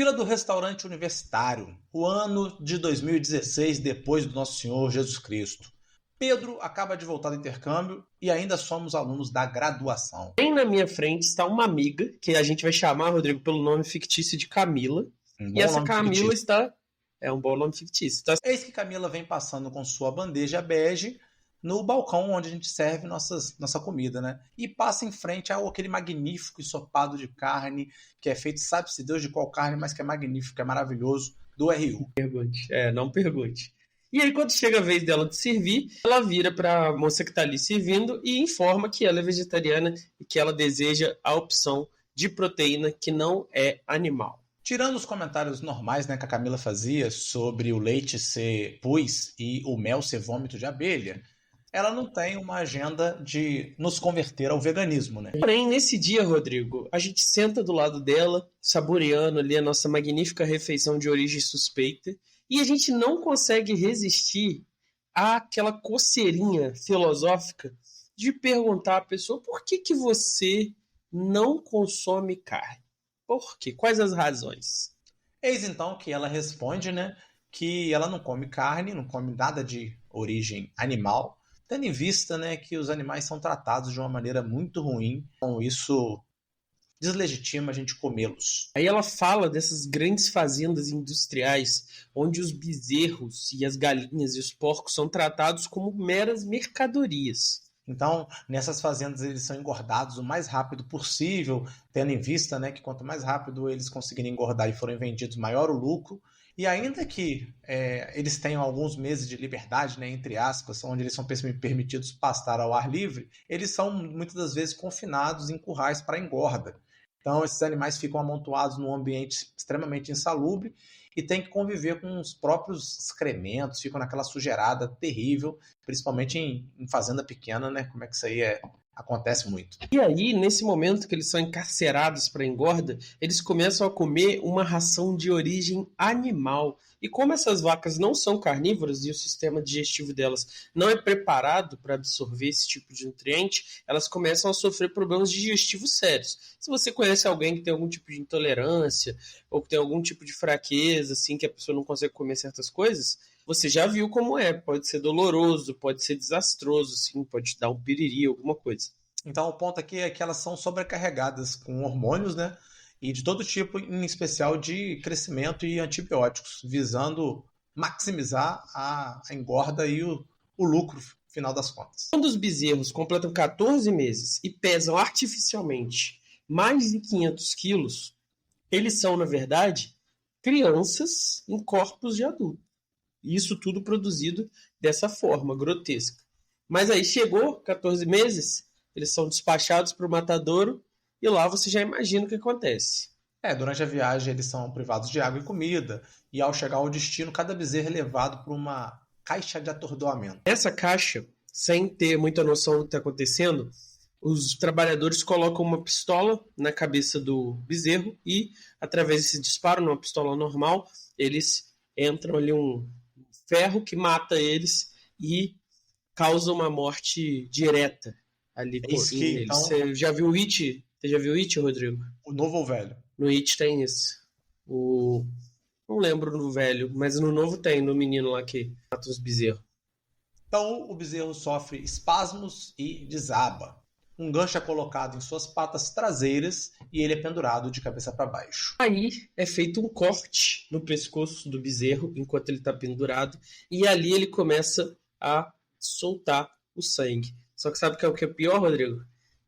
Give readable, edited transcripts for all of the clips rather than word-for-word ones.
Fila do restaurante universitário, o ano de 2016, depois do Nosso Senhor Jesus Cristo. Pedro acaba de voltar do intercâmbio e ainda somos alunos da graduação. Bem na minha frente está uma amiga, que a gente vai chamar, Rodrigo, pelo nome fictício de Camila. E essa Camila está... É um bom nome fictício. Eis que Camila vem passando com sua bandeja bege no balcão onde a gente serve nossa comida, né? E passa em frente àquele magnífico ensopado de carne, que é feito, sabe-se Deus de qual carne, mas que é magnífico, é maravilhoso, do RU. Não pergunte. E aí, quando chega a vez dela de servir, ela vira para a moça que está ali servindo e informa que ela é vegetariana e que ela deseja a opção de proteína que não é animal. Tirando os comentários normais, né, que a Camila fazia sobre o leite ser pus e o mel ser vômito de abelha, ela não tem uma agenda de nos converter ao veganismo, né? Porém, nesse dia, Rodrigo, a gente senta do lado dela, saboreando ali a nossa magnífica refeição de origem suspeita, e a gente não consegue resistir àquela coceirinha filosófica de perguntar à pessoa por que você não consome carne. Por quê? Quais as razões? Eis então que ela responde, né, que ela não come carne, não come nada de origem animal, tendo em vista, né, que os animais são tratados de uma maneira muito ruim, então isso deslegitima a gente comê-los. Aí ela fala dessas grandes fazendas industriais, onde os bezerros e as galinhas e os porcos são tratados como meras mercadorias. Então, nessas fazendas eles são engordados o mais rápido possível, tendo em vista, né, que quanto mais rápido eles conseguirem engordar e forem vendidos, maior o lucro. E ainda que eles tenham alguns meses de liberdade, né, entre aspas, onde eles são permitidos pastar ao ar livre, eles são muitas das vezes confinados em currais para engorda. Então, esses animais ficam amontoados num ambiente extremamente insalubre e tem que conviver com os próprios excrementos, ficam naquela sujeirada terrível, principalmente em fazenda pequena, né? Como é que isso aí acontece muito. E aí, nesse momento que eles são encarcerados para engorda, eles começam a comer uma ração de origem animal. E como essas vacas não são carnívoras e o sistema digestivo delas não é preparado para absorver esse tipo de nutriente, elas começam a sofrer problemas digestivos sérios. Se você conhece alguém que tem algum tipo de intolerância ou que tem algum tipo de fraqueza, assim, que a pessoa não consegue comer certas coisas, você já viu como é. Pode ser doloroso, pode ser desastroso, assim, pode dar um piriri, alguma coisa. Então o ponto aqui é que elas são sobrecarregadas com hormônios, né? E de todo tipo, em especial de crescimento e antibióticos, visando maximizar a engorda e o lucro, final das contas. Quando os bezerros completam 14 meses e pesam artificialmente mais de 500 quilos, eles são, na verdade, crianças em corpos de adulto. E isso tudo produzido dessa forma grotesca. Mas aí chegou 14 meses, eles são despachados para o matadouro e lá você já imagina o que acontece. Durante a viagem eles são privados de água e comida, e ao chegar ao destino, cada bezerro é levado para uma caixa de atordoamento. Essa caixa, sem ter muita noção do que está acontecendo, os trabalhadores colocam uma pistola na cabeça do bezerro e, através desse disparo, numa pistola normal, eles entram ali um ferro que mata eles e causa uma morte direta ali neles. Então... Você já viu o It? Você já viu o It, Rodrigo? O novo ou velho? No It tem isso. Não lembro no velho, mas no novo tem, no menino lá que mata os bezerros. Então o bezerro sofre espasmos e desaba. Um gancho é colocado em suas patas traseiras e ele é pendurado de cabeça para baixo. Aí é feito um corte no pescoço do bezerro enquanto ele está pendurado e ali ele começa a soltar o sangue. Só que sabe o que é pior, Rodrigo?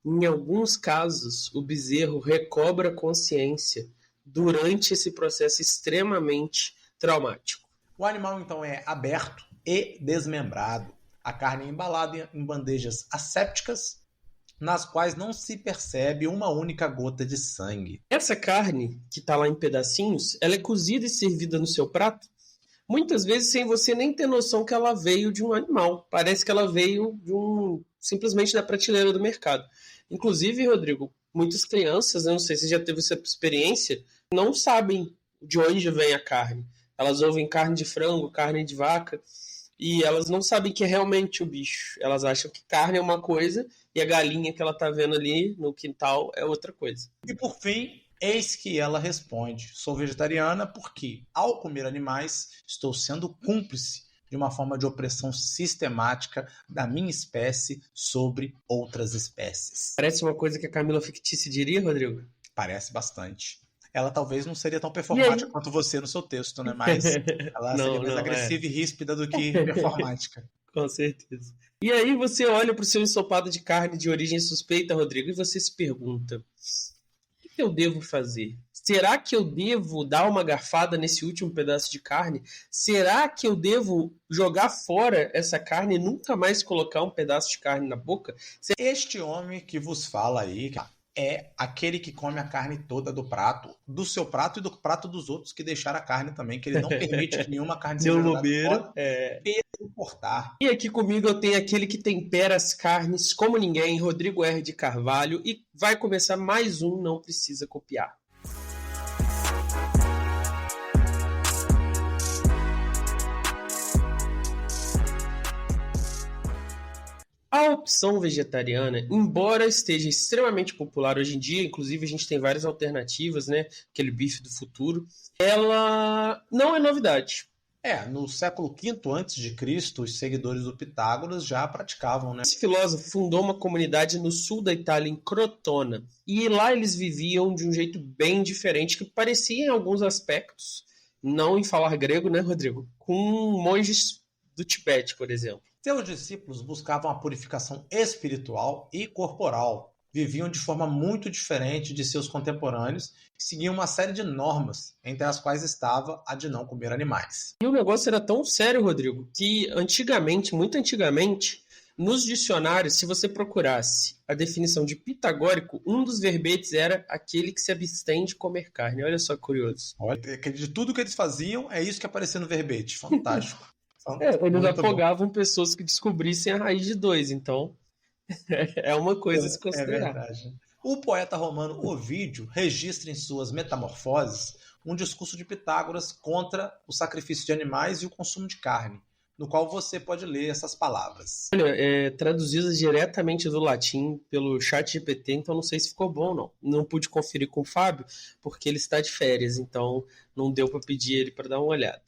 Em alguns casos, o bezerro recobra consciência durante esse processo extremamente traumático. O animal, então, é aberto e desmembrado. A carne é embalada em bandejas assépticas, nas quais não se percebe uma única gota de sangue. Essa carne, que está lá em pedacinhos, ela é cozida e servida no seu prato, muitas vezes sem você nem ter noção que ela veio de um animal. Parece que ela veio simplesmente da prateleira do mercado. Inclusive, Rodrigo, muitas crianças, eu não sei se você já teve essa experiência, não sabem de onde vem a carne. Elas ouvem carne de frango, carne de vaca, e elas não sabem que é realmente o bicho. Elas acham que carne é uma coisa e a galinha que ela está vendo ali no quintal é outra coisa. E por fim, Eis que ela responde: sou vegetariana porque, ao comer animais, estou sendo cúmplice de uma forma de opressão sistemática da minha espécie sobre outras espécies. Parece uma coisa que a Camila Fictícia diria, Rodrigo? Parece bastante. Ela talvez não seria tão E aí? performática quanto você no seu texto, né? Mas ela seria Não, mais não, é. agressiva e ríspida do que performática. Com certeza. E aí você olha para o seu ensopado de carne de origem suspeita, Rodrigo, e você se pergunta: o que eu devo fazer? Será que eu devo dar uma garfada nesse último pedaço de carne? Será que eu devo jogar fora essa carne e nunca mais colocar um pedaço de carne na boca? Este homem que vos fala aí é aquele que come a carne toda do seu prato e do prato dos outros que deixaram a carne também, que ele não permite que nenhuma carne seja Meu jogada bobeiro. fora, pelo importar. E aqui comigo eu tenho aquele que tempera as carnes como ninguém, Rodrigo R. de Carvalho, e vai começar mais um Não Precisa Copiar. A opção vegetariana, embora esteja extremamente popular hoje em dia, inclusive a gente tem várias alternativas, né? Aquele bife do futuro, ela não é novidade. No século V a.C., os seguidores do Pitágoras já praticavam, né? Esse filósofo fundou uma comunidade no sul da Itália, em Crotona, e lá eles viviam de um jeito bem diferente, que parecia em alguns aspectos, não em falar grego, né, Rodrigo? Com monges do Tibete, por exemplo. Seus discípulos buscavam a purificação espiritual e corporal, viviam de forma muito diferente de seus contemporâneos e seguiam uma série de normas, entre as quais estava a de não comer animais. E o negócio era tão sério, Rodrigo, que antigamente, muito antigamente, nos dicionários, se você procurasse a definição de pitagórico, um dos verbetes era aquele que se abstém de comer carne. Olha só que curioso. Olha, de tudo que eles faziam, é isso que aparecia no verbete. Fantástico. Eles afogavam pessoas que descobrissem a raiz de 2, então é uma coisa a se considerar. É verdade. O poeta romano Ovídio registra em suas Metamorfoses um discurso de Pitágoras contra o sacrifício de animais e o consumo de carne, no qual você pode ler essas palavras. Olha, traduzidas diretamente do latim pelo chat GPT, então não sei se ficou bom ou não. Não pude conferir com o Fábio, porque ele está de férias, então não deu para pedir ele para dar uma olhada.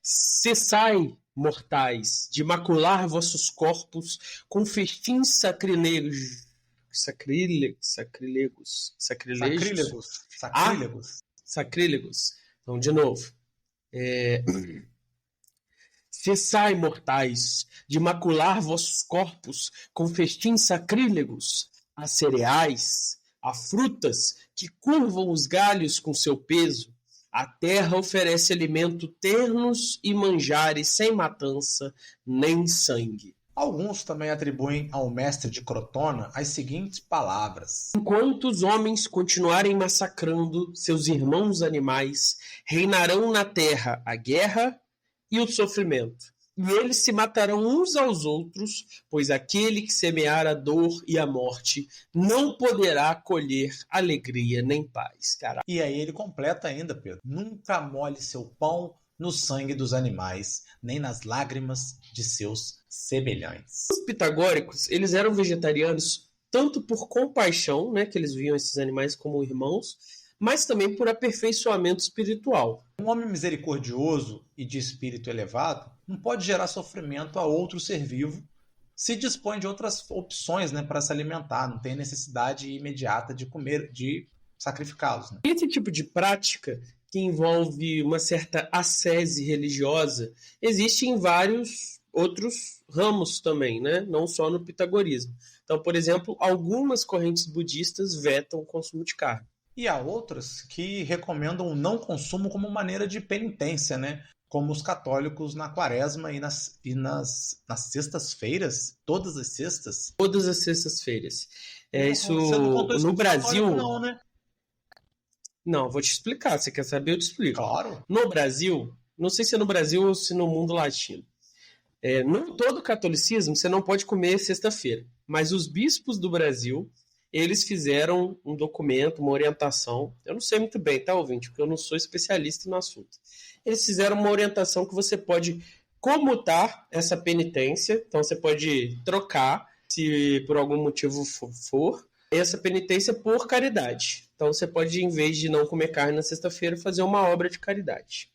Cessai, mortais, de macular vossos corpos com festins sacrílegos. Então, de novo. Cessai, mortais, de macular vossos corpos com festins sacrílegos, a cereais, a frutas que curvam os galhos com seu peso. A terra oferece alimento ternos e manjares sem matança nem sangue. Alguns também atribuem ao mestre de Crotona as seguintes palavras: enquanto os homens continuarem massacrando seus irmãos animais, reinarão na terra a guerra e o sofrimento. E eles se matarão uns aos outros, pois aquele que semear a dor e a morte não poderá colher alegria nem paz. Caralho. E aí ele completa ainda, Pedro: nunca molhe seu pão no sangue dos animais, nem nas lágrimas de seus semelhantes. Os pitagóricos, eles eram vegetarianos tanto por compaixão, né, que eles viam esses animais como irmãos, mas também por aperfeiçoamento espiritual. Um homem misericordioso e de espírito elevado não pode gerar sofrimento a outro ser vivo se dispõe de outras opções, né, para se alimentar, não tem necessidade imediata de comer, de sacrificá-los. Né? Esse tipo de prática, que envolve uma certa ascese religiosa, existe em vários outros ramos também, né? Não só no pitagorismo. Então, por exemplo, algumas correntes budistas vetam o consumo de carne. E há outras que recomendam o não consumo como maneira de penitência, né? Como os católicos na quaresma e nas sextas-feiras, todas as sextas. Todas as sextas-feiras. Isso no Brasil... Não, né? Não, vou te explicar. Você quer saber? Eu te explico. Claro. No Brasil, não sei se é no Brasil ou se no mundo latino, no todo o catolicismo você não pode comer sexta-feira. Mas os bispos do Brasil, eles fizeram um documento, uma orientação. Eu não sei muito bem, tá, ouvinte? Porque eu não sou especialista no assunto. Eles fizeram uma orientação que você pode comutar essa penitência. Então você pode trocar, se por algum motivo for, essa penitência por caridade. Então você pode, em vez de não comer carne na sexta-feira, fazer uma obra de caridade.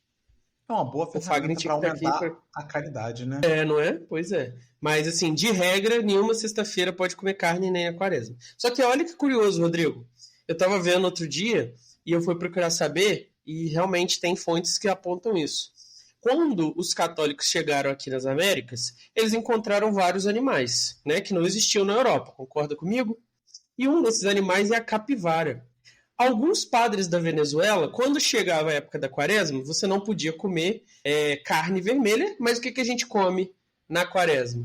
É uma boa O Fagner ferramenta tinha para que estar aqui aumentar pra... a caridade, né? Não é? Pois é. Mas, assim, de regra, nenhuma sexta-feira pode comer carne nem a quaresma. Só que olha que curioso, Rodrigo. Eu estava vendo outro dia e eu fui procurar saber e realmente tem fontes que apontam isso. Quando os católicos chegaram aqui nas Américas, eles encontraram vários animais, né, que não existiam na Europa. Concorda comigo? E um desses animais é a capivara. Alguns padres da Venezuela, quando chegava a época da quaresma, você não podia comer carne vermelha, mas o que a gente come na quaresma,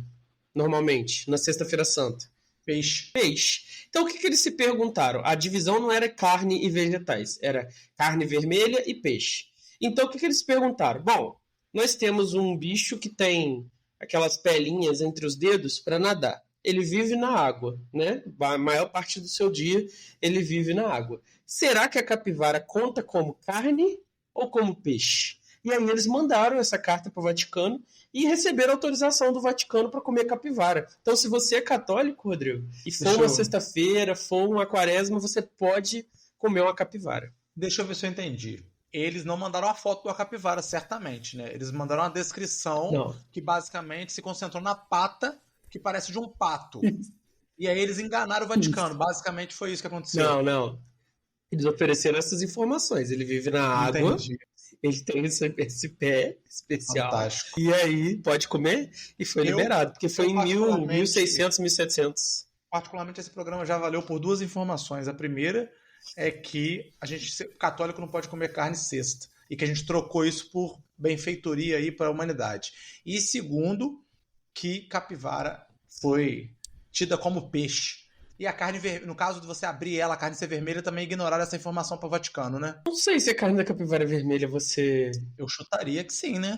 normalmente, na sexta-feira santa? Peixe. Peixe. Então o que eles se perguntaram? A divisão não era carne e vegetais, era carne vermelha e peixe. Então o que eles se perguntaram? Bom, nós temos um bicho que tem aquelas pelinhas entre os dedos para nadar. Ele vive na água, né? A maior parte do seu dia ele vive na água. Será que a capivara conta como carne ou como peixe? E aí eles mandaram essa carta para o Vaticano e receberam autorização do Vaticano para comer capivara. Então, se você é católico, Rodrigo, e for uma sexta-feira, for uma quaresma, você pode comer uma capivara. Deixa eu ver se eu entendi. Eles não mandaram a foto da capivara, certamente, né? Eles mandaram uma descrição que basicamente se concentrou na pata que parece de um pato. E aí eles enganaram o Vaticano. Basicamente foi isso que aconteceu. Não. Eles ofereceram essas informações. Ele vive na água. Entendi. Ele tem esse pé especial. Fantástico. E aí, pode comer? E foi liberado. Porque foi em 1600, 1700. Particularmente, esse programa já valeu por duas informações. A primeira é que o católico não pode comer carne sexta. E que a gente trocou isso por benfeitoria aí para a humanidade. E segundo, que capivara foi tida como peixe. E a carne vermelha, no caso de você abrir ela, a carne ser vermelha, também ignoraram essa informação para o Vaticano, né? Não sei se a carne da capivara é vermelha, você... Eu chutaria que sim, né?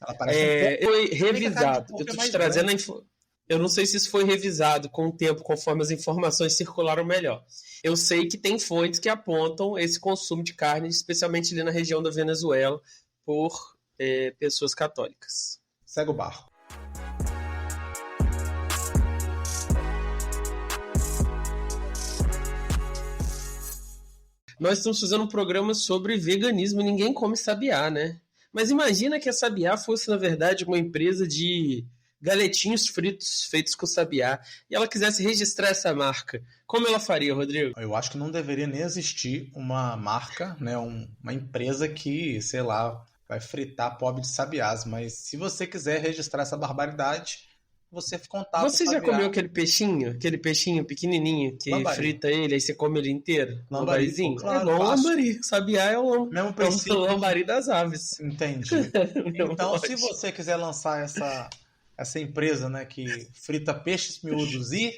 Ela parece foi revisado. Eu tô te trazendo Eu não sei se isso foi revisado com o tempo, conforme as informações circularam melhor. Eu sei que tem fontes que apontam esse consumo de carne, especialmente ali na região da Venezuela, por pessoas católicas. Segue o barco. Nós estamos fazendo um programa sobre veganismo e ninguém come sabiá, né? Mas imagina que a Sabiá fosse, na verdade, uma empresa de galetinhos fritos feitos com sabiá e ela quisesse registrar essa marca. Como ela faria, Rodrigo? Eu acho que não deveria nem existir uma marca, né, uma empresa que, sei lá, vai fritar pobre de sabiás. Mas se você quiser registrar essa barbaridade, você contata Você já comeu aquele peixinho pequenininho que lambari. Frita ele, aí você come ele inteiro? Lambarizinho? Claro, é igual lambari. Sabiá é o lambari das aves. Entendi. Então, se você quiser lançar essa empresa, né, que frita peixes miúdos e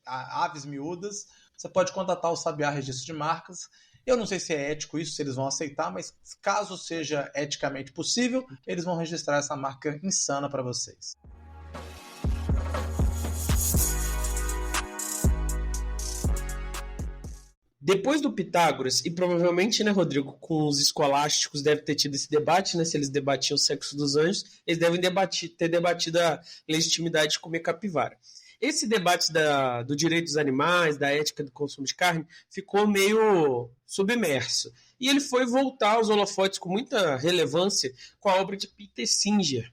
aves miúdas, você pode contatar o Sabiá Registro de Marcas. Eu não sei se é ético isso, se eles vão aceitar, mas caso seja eticamente possível, eles vão registrar essa marca insana para vocês. Depois do Pitágoras, e provavelmente, né, Rodrigo, com os escolásticos deve ter tido esse debate, né, se eles debatiam o sexo dos anjos, eles devem ter debatido a legitimidade de comer capivara. Esse debate do direito dos animais, da ética do consumo de carne, ficou meio submerso. E ele foi voltar aos holofotes com muita relevância com a obra de Peter Singer,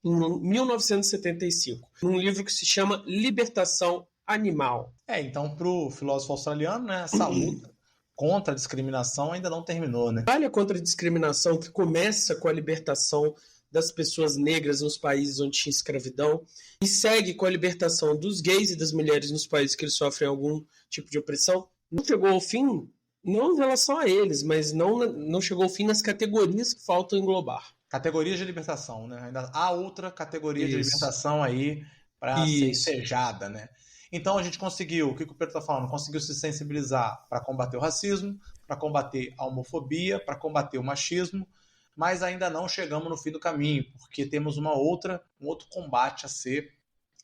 em 1975, num livro que se chama Libertação Animal. Então, para o filósofo australiano, né, essa luta contra a discriminação ainda não terminou, né? A batalha contra a discriminação, que começa com a libertação das pessoas negras nos países onde tinha escravidão e segue com a libertação dos gays e das mulheres nos países que eles sofrem algum tipo de opressão, não chegou ao fim, não em relação a eles, mas não chegou ao fim nas categorias que faltam englobar. Categorias de libertação, né? Ainda há outra categoria de libertação aí para ser ensejada, né? Então a gente conseguiu, o que o Pedro está falando, conseguiu se sensibilizar para combater o racismo, para combater a homofobia, para combater o machismo, mas ainda não chegamos no fim do caminho, porque temos um outro combate a ser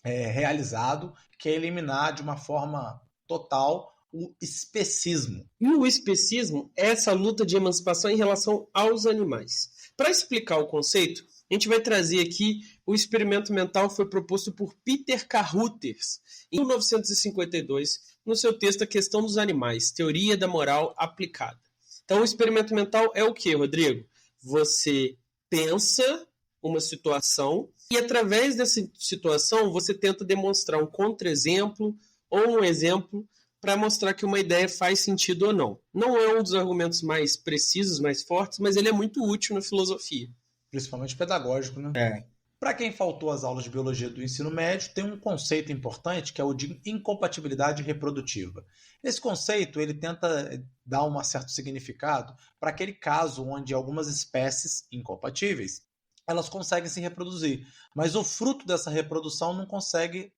realizado, que é eliminar de uma forma total o especismo. E o especismo é essa luta de emancipação em relação aos animais. Para explicar o conceito, A gente vai trazer aqui o experimento mental foi proposto por Peter Carruthers em 1952, no seu texto A Questão dos Animais, Teoria da Moral Aplicada. Então, o experimento mental é o quê, Rodrigo? Você pensa uma situação e, através dessa situação, você tenta demonstrar um contra-exemplo ou um exemplo para mostrar que uma ideia faz sentido ou não. Não é um dos argumentos mais precisos, mais fortes, mas ele é muito útil na filosofia. Principalmente pedagógico, né? Para quem faltou às aulas de biologia do ensino médio, tem um conceito importante que é o de incompatibilidade reprodutiva. Esse conceito ele tenta dar um certo significado para aquele caso onde algumas espécies incompatíveis elas conseguem se reproduzir, mas o fruto dessa reprodução não consegue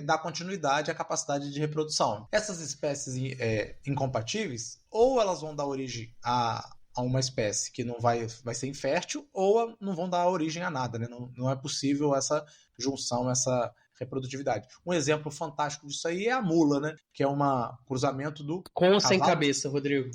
dar continuidade à capacidade de reprodução. Essas espécies incompatíveis, ou elas vão dar origem a uma espécie que não vai ser infértil, ou não vão dar origem a nada, né? Não é possível essa junção, essa reprodutividade. Um exemplo fantástico disso aí é a mula, né? Que é um cruzamento do Com ou sem cavalo, cabeça, Rodrigo?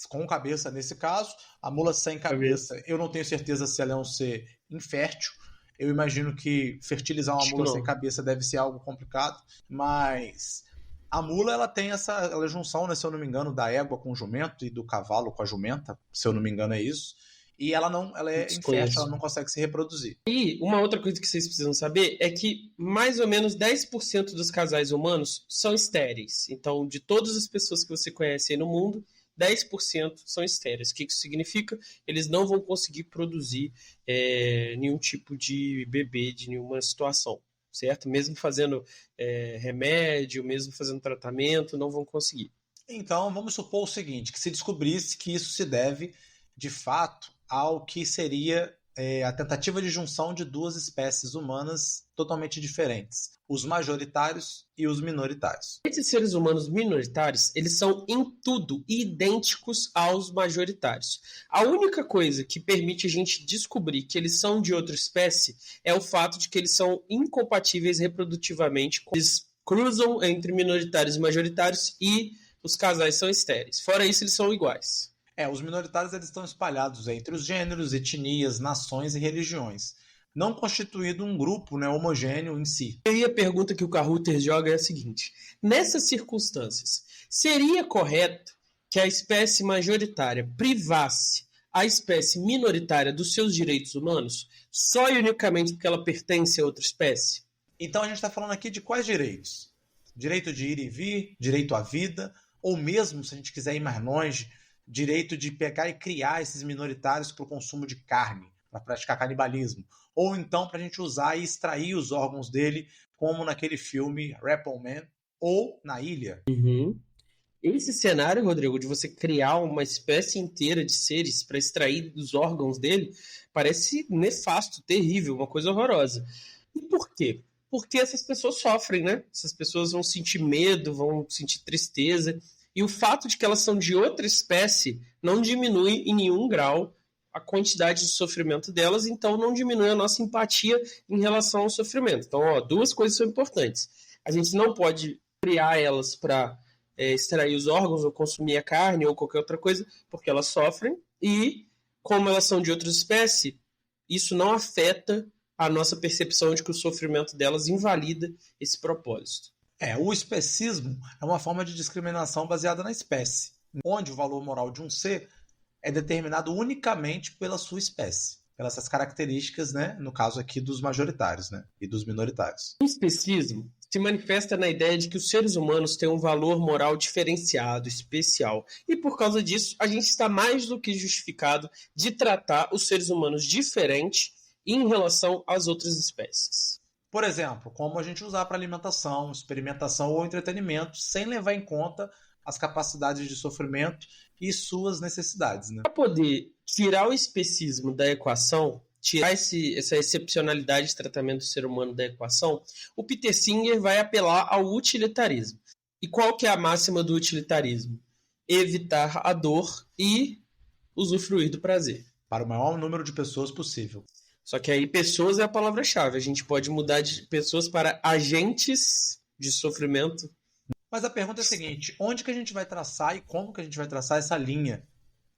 com cabeça nesse caso, a mula sem cabeça. Eu não tenho certeza se ela é um ser infértil. Eu imagino que fertilizar uma mula sem cabeça deve ser algo complicado, mas a mula ela tem essa junção, né, se eu não me engano, da égua com o jumento e do cavalo com a jumenta, se eu não me engano é isso. E ela é infértil, ela não consegue se reproduzir. E uma outra coisa que vocês precisam saber é que mais ou menos 10% dos casais humanos são estéreis. Então, de todas as pessoas que você conhece aí no mundo, 10% são estéreis. O que isso significa? Eles não vão conseguir produzir nenhum tipo de bebê, de nenhuma situação, certo? Mesmo fazendo remédio, mesmo fazendo tratamento, não vão conseguir. Então, vamos supor o seguinte, que se descobrisse que isso se deve, de fato, ao que seria a tentativa de junção de duas espécies humanas totalmente diferentes, os majoritários e os minoritários. Esses seres humanos minoritários, eles são em tudo idênticos aos majoritários. A única coisa que permite a gente descobrir que eles são de outra espécie é o fato de que eles são incompatíveis reprodutivamente. Eles cruzam entre minoritários e majoritários e os casais são estéreis. Fora isso, eles são iguais. Os minoritários eles estão espalhados entre os gêneros, etnias, nações e religiões, não constituindo um grupo, né, homogêneo em si. E a pergunta que o Carruthers joga é a seguinte: nessas circunstâncias, seria correto que a espécie majoritária privasse a espécie minoritária dos seus direitos humanos só e unicamente porque ela pertence a outra espécie? Então a gente está falando aqui de quais direitos? Direito de ir e vir, direito à vida, ou mesmo, se a gente quiser ir mais longe, direito de pegar e criar esses minoritários para o consumo de carne, para praticar canibalismo. Ou então para a gente usar e extrair os órgãos dele, como naquele filme Repo Man, ou na Ilha. Uhum. Esse cenário, Rodrigo, de você criar uma espécie inteira de seres para extrair os órgãos dele, parece nefasto, terrível, uma coisa horrorosa. E por quê? Porque essas pessoas sofrem, né? Essas pessoas vão sentir medo, vão sentir tristeza. E o fato de que elas são de outra espécie não diminui em nenhum grau a quantidade de sofrimento delas, então não diminui a nossa empatia em relação ao sofrimento. Então, duas coisas são importantes. A gente não pode criar elas para extrair os órgãos ou consumir a carne ou qualquer outra coisa, porque elas sofrem. E, como elas são de outra espécie, isso não afeta a nossa percepção de que o sofrimento delas invalida esse propósito. O especismo é uma forma de discriminação baseada na espécie, onde o valor moral de um ser é determinado unicamente pela sua espécie, pelas essas características, né, no caso aqui dos majoritários, né, e dos minoritários. O especismo se manifesta na ideia de que os seres humanos têm um valor moral diferenciado, especial, e por causa disso a gente está mais do que justificado de tratar os seres humanos diferente em relação às outras espécies. Por exemplo, como a gente usar para alimentação, experimentação ou entretenimento, sem levar em conta as capacidades de sofrimento e suas necessidades. Né? Para poder tirar o especismo da equação, tirar essa excepcionalidade de tratamento do ser humano da equação, o Peter Singer vai apelar ao utilitarismo. E qual que é a máxima do utilitarismo? Evitar a dor e usufruir do prazer. Para o maior número de pessoas possível. Só que aí pessoas é a palavra-chave. A gente pode mudar de pessoas para agentes de sofrimento. Mas a pergunta é a seguinte: onde que a gente vai traçar e como que a gente vai traçar essa linha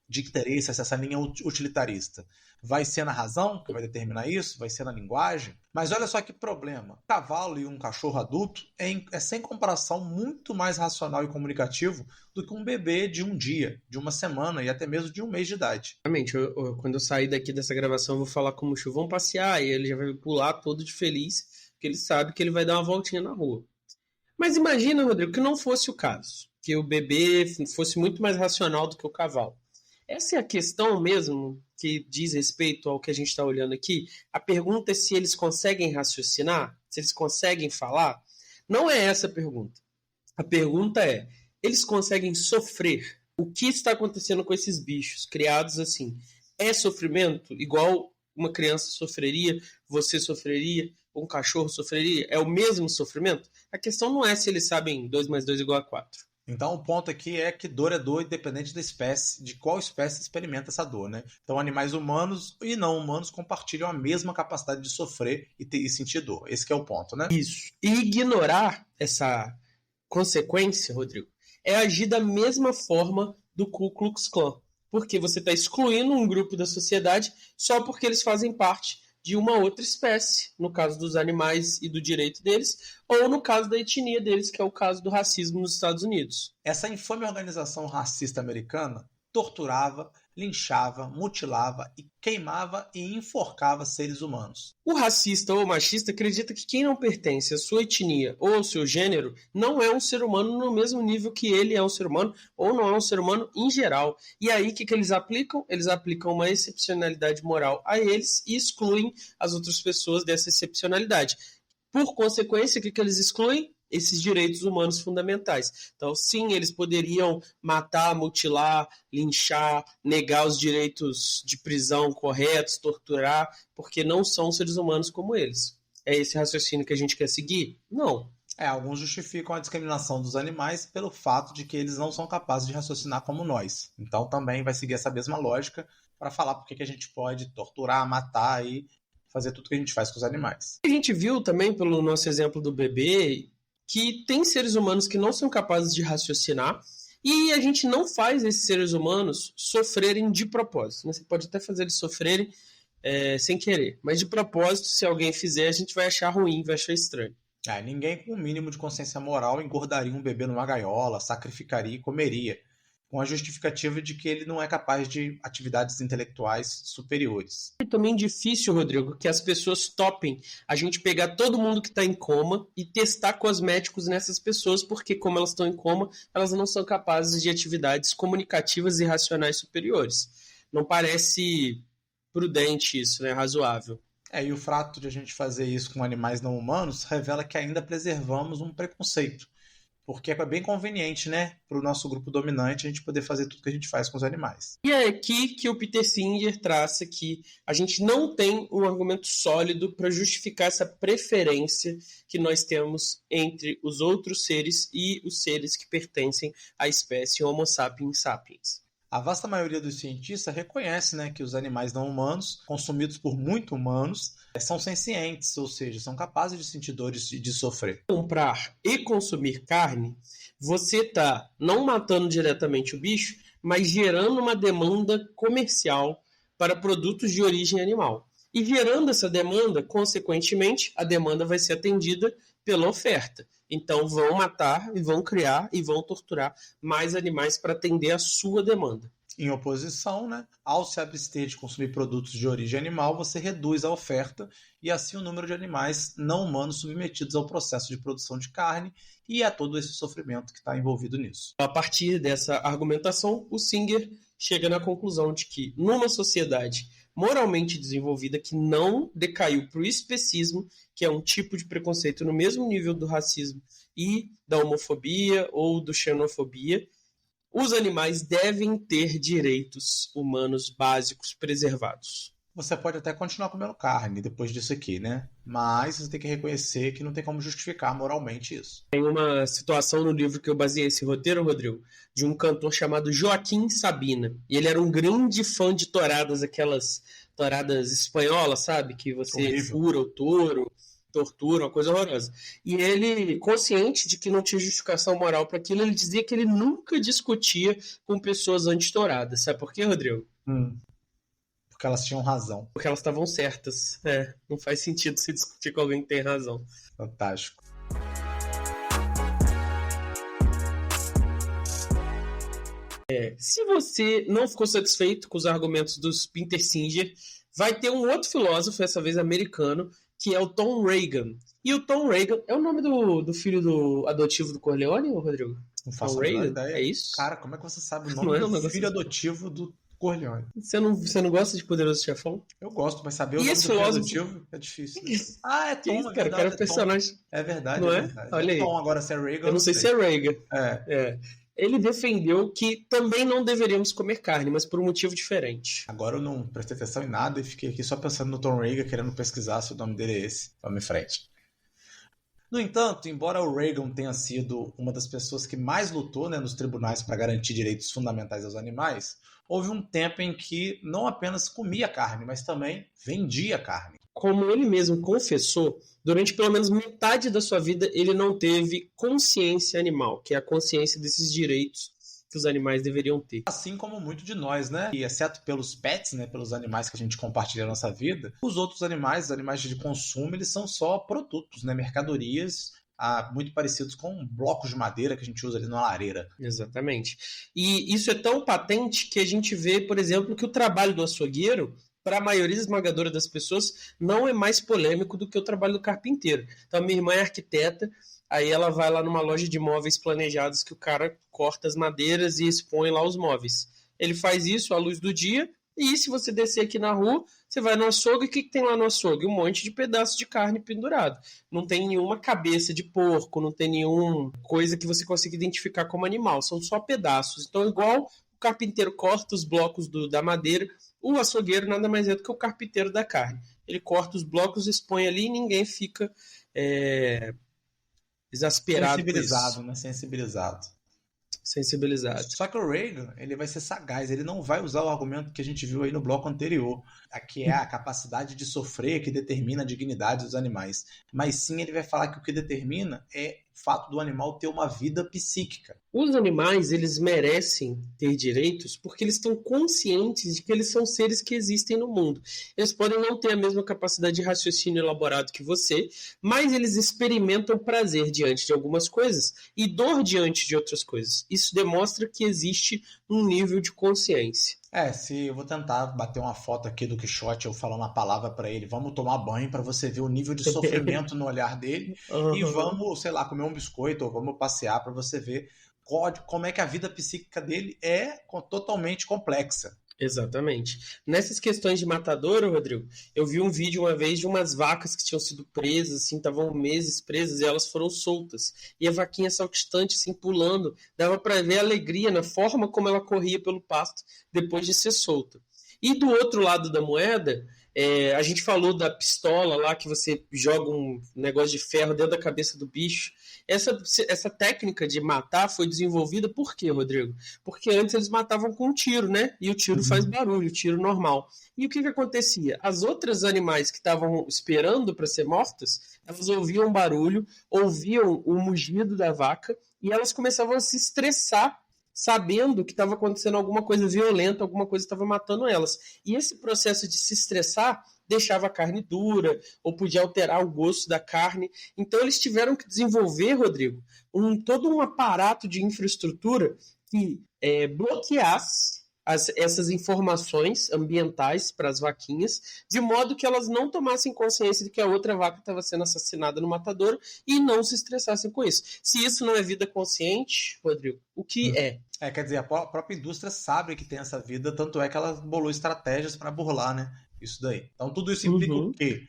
de interesse, essa linha utilitarista? Vai ser na razão que vai determinar isso? Vai ser na linguagem? Mas olha só que problema. Um cavalo e um cachorro adulto é sem comparação muito mais racional e comunicativo do que um bebê de um dia, de uma semana e até mesmo de um mês de idade. Realmente, quando eu sair daqui dessa gravação, eu vou falar com o Chu, vamos passear, e ele já vai pular todo de feliz, porque ele sabe que ele vai dar uma voltinha na rua. Mas imagina, Rodrigo, que não fosse o caso, que o bebê fosse muito mais racional do que o cavalo. Essa é a questão mesmo que diz respeito ao que a gente está olhando aqui. A pergunta é se eles conseguem raciocinar, se eles conseguem falar. Não é essa a pergunta. A pergunta é, eles conseguem sofrer? O que está acontecendo com esses bichos criados assim? É sofrimento igual uma criança sofreria, você sofreria, um cachorro sofreria? É o mesmo sofrimento? A questão não é se eles sabem 2 mais 2 igual a 4. Então, o ponto aqui é que dor é dor, independente da espécie, de qual espécie experimenta essa dor, né? Então, animais humanos e não humanos compartilham a mesma capacidade de sofrer e sentir dor. Esse que é o ponto, né? Isso. E ignorar essa consequência, Rodrigo, é agir da mesma forma do Ku Klux Klan. Porque você está excluindo um grupo da sociedade só porque eles fazem parte de uma outra espécie, no caso dos animais e do direito deles, ou no caso da etnia deles, que é o caso do racismo nos Estados Unidos. Essa infame organização racista americana torturava, linchava, mutilava e queimava e enforcava seres humanos. O racista ou machista acredita que quem não pertence à sua etnia ou ao seu gênero não é um ser humano no mesmo nível que ele é um ser humano ou não é um ser humano em geral. E aí o que eles aplicam? Eles aplicam uma excepcionalidade moral a eles e excluem as outras pessoas dessa excepcionalidade. Por consequência, o que eles excluem? Esses direitos humanos fundamentais. Então, sim, eles poderiam matar, mutilar, linchar, negar os direitos de prisão corretos, torturar, porque não são seres humanos como eles. É esse raciocínio que a gente quer seguir? Não. Alguns justificam a discriminação dos animais pelo fato de que eles não são capazes de raciocinar como nós. Então, também vai seguir essa mesma lógica para falar por que a gente pode torturar, matar e fazer tudo que a gente faz com os animais. A gente viu também, pelo nosso exemplo do bebê, que tem seres humanos que não são capazes de raciocinar e a gente não faz esses seres humanos sofrerem de propósito. Né? Você pode até fazer eles sofrerem sem querer, mas de propósito, se alguém fizer, a gente vai achar ruim, vai achar estranho. Ninguém com o mínimo de consciência moral engordaria um bebê numa gaiola, sacrificaria e comeria, com a justificativa de que ele não é capaz de atividades intelectuais superiores. É também difícil, Rodrigo, que as pessoas topem a gente pegar todo mundo que está em coma e testar cosméticos nessas pessoas, porque como elas estão em coma, elas não são capazes de atividades comunicativas e racionais superiores. Não parece prudente isso, né? Razoável. E o fato de a gente fazer isso com animais não humanos revela que ainda preservamos um preconceito. Porque é bem conveniente, né, para o nosso grupo dominante a gente poder fazer tudo que a gente faz com os animais. E é aqui que o Peter Singer traça que a gente não tem um argumento sólido para justificar essa preferência que nós temos entre os outros seres e os seres que pertencem à espécie Homo sapiens sapiens. A vasta maioria dos cientistas reconhece, né, que os animais não humanos, consumidos por muito humanos, são sencientes, ou seja, são capazes de sentir dores e de sofrer. Comprar e consumir carne, você está não matando diretamente o bicho, mas gerando uma demanda comercial para produtos de origem animal. E gerando essa demanda, consequentemente, a demanda vai ser atendida pela oferta. Então vão matar e vão criar e vão torturar mais animais para atender a sua demanda. Em oposição, né, ao se abster de consumir produtos de origem animal, você reduz a oferta e assim o número de animais não humanos submetidos ao processo de produção de carne e a todo esse sofrimento que está envolvido nisso. A partir dessa argumentação, o Singer chega na conclusão de que numa sociedade moralmente desenvolvida que não decaiu para o especismo, que é um tipo de preconceito no mesmo nível do racismo e da homofobia ou do xenofobia, os animais devem ter direitos humanos básicos preservados. Você pode até continuar comendo carne depois disso aqui, né? Mas você tem que reconhecer que não tem como justificar moralmente isso. Tem uma situação no livro que eu baseei esse roteiro, Rodrigo, de um cantor chamado Joaquim Sabina. E ele era um grande fã de touradas, aquelas touradas espanholas, sabe? Que você fura o touro, tortura, uma coisa horrorosa. E ele, consciente de que não tinha justificação moral para aquilo, ele dizia que ele nunca discutia com pessoas anti-touradas. Sabe por quê, Rodrigo? Porque elas tinham razão. Porque elas estavam certas. Não faz sentido se discutir com alguém que tem razão. Fantástico. Se você não ficou satisfeito com os argumentos dos Peter Singer, vai ter um outro filósofo, dessa vez americano, que é o Tom Reagan. E o Tom Reagan é o nome do filho do adotivo do Corleone, Rodrigo? Não faço Tom a menor Reagan? ideia. É isso? Cara, como é que você sabe o Não nome é um do negócio filho assim? adotivo do Corleone? Você não gosta de Poderoso Chefão? Eu gosto, mas saber o E nome do esse filho filósofo- adotivo é difícil. Ah, é Que Tom, isso, é cara? O cara é um verdade, é Tom. personagem. É verdade, Não é é? verdade. Olha É aí. Tom, agora se é Reagan, Eu não sei se é Reagan. É. Ele defendeu que também não deveríamos comer carne, mas por um motivo diferente. Agora eu não prestei atenção em nada e fiquei aqui só pensando no Tom Reagan, querendo pesquisar se o nome dele é esse. Vamos em frente. No entanto, embora o Reagan tenha sido uma das pessoas que mais lutou, né, nos tribunais para garantir direitos fundamentais aos animais, houve um tempo em que não apenas comia carne, mas também vendia carne. Como ele mesmo confessou, durante pelo menos metade da sua vida ele não teve consciência animal, que é a consciência desses direitos que os animais deveriam ter. Assim como muito de nós, né? E exceto pelos pets, né, pelos animais que a gente compartilha na nossa vida, os outros animais, os animais de consumo, eles são só produtos, né, mercadorias, muito parecidos com blocos de madeira que a gente usa ali na lareira. Exatamente. E isso é tão patente que a gente vê, por exemplo, que o trabalho do açougueiro, para a maioria esmagadora das pessoas, não é mais polêmico do que o trabalho do carpinteiro. Então, a minha irmã é arquiteta, aí ela vai lá numa loja de móveis planejados que o cara corta as madeiras e expõe lá os móveis. Ele faz isso à luz do dia, e se você descer aqui na rua, você vai no açougue, e o que tem lá no açougue? Um monte de pedaços de carne pendurado. Não tem nenhuma cabeça de porco, não tem nenhuma coisa que você consiga identificar como animal, são só pedaços. Então, igual o carpinteiro corta os blocos da madeira, o açougueiro nada mais é do que o carpinteiro da carne. Ele corta os blocos, expõe ali e ninguém fica exasperado com Sensibilizado, isso. né? Sensibilizado. Só que o Reagan, ele vai ser sagaz, ele não vai usar o argumento que a gente viu aí no bloco anterior, que é a capacidade de sofrer que determina a dignidade dos animais. Mas sim, ele vai falar que o que determina é o fato do animal ter uma vida psíquica. Os animais, eles merecem ter direitos porque eles estão conscientes de que eles são seres que existem no mundo. Eles podem não ter a mesma capacidade de raciocínio elaborado que você, mas eles experimentam prazer diante de algumas coisas e dor diante de outras coisas. Isso demonstra que existe um nível de consciência. Se eu vou tentar bater uma foto aqui do Quixote, eu falando a palavra para ele, vamos tomar banho para você ver o nível de sofrimento no olhar dele, e vamos, sei lá, comer um biscoito ou vamos passear para você ver como é que a vida psíquica dele é totalmente complexa. Exatamente. Nessas questões de matadouro, Rodrigo, eu vi um vídeo uma vez de umas vacas que tinham sido presas, assim, estavam meses presas e elas foram soltas. E a vaquinha saltitante, assim, pulando, dava para ver a alegria na forma como ela corria pelo pasto depois de ser solta. E do outro lado da moeda, a gente falou da pistola lá, que você joga um negócio de ferro dentro da cabeça do bicho. Essa técnica de matar foi desenvolvida por quê, Rodrigo? Porque antes eles matavam com um tiro, né? E o tiro faz barulho, o tiro normal. E o que acontecia? As outras animais que estavam esperando para ser mortas, elas ouviam barulho, ouviam o mugido da vaca e elas começavam a se estressar, sabendo que estava acontecendo alguma coisa violenta, alguma coisa estava matando elas. E esse processo de se estressar deixava a carne dura, ou podia alterar o gosto da carne. Então eles tiveram que desenvolver, Rodrigo, todo um aparato de infraestrutura que bloqueasse essas informações ambientais para as vaquinhas, de modo que elas não tomassem consciência de que a outra vaca estava sendo assassinada no matadouro e não se estressassem com isso. Se isso não é vida consciente, Rodrigo, o que é? Quer dizer, a própria indústria sabe que tem essa vida, tanto é que ela bolou estratégias para burlar, né? Isso daí. Então tudo isso implica o quê?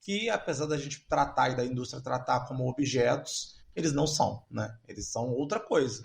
Que apesar da gente tratar e da indústria tratar como objetos, eles não são, né? Eles são outra coisa.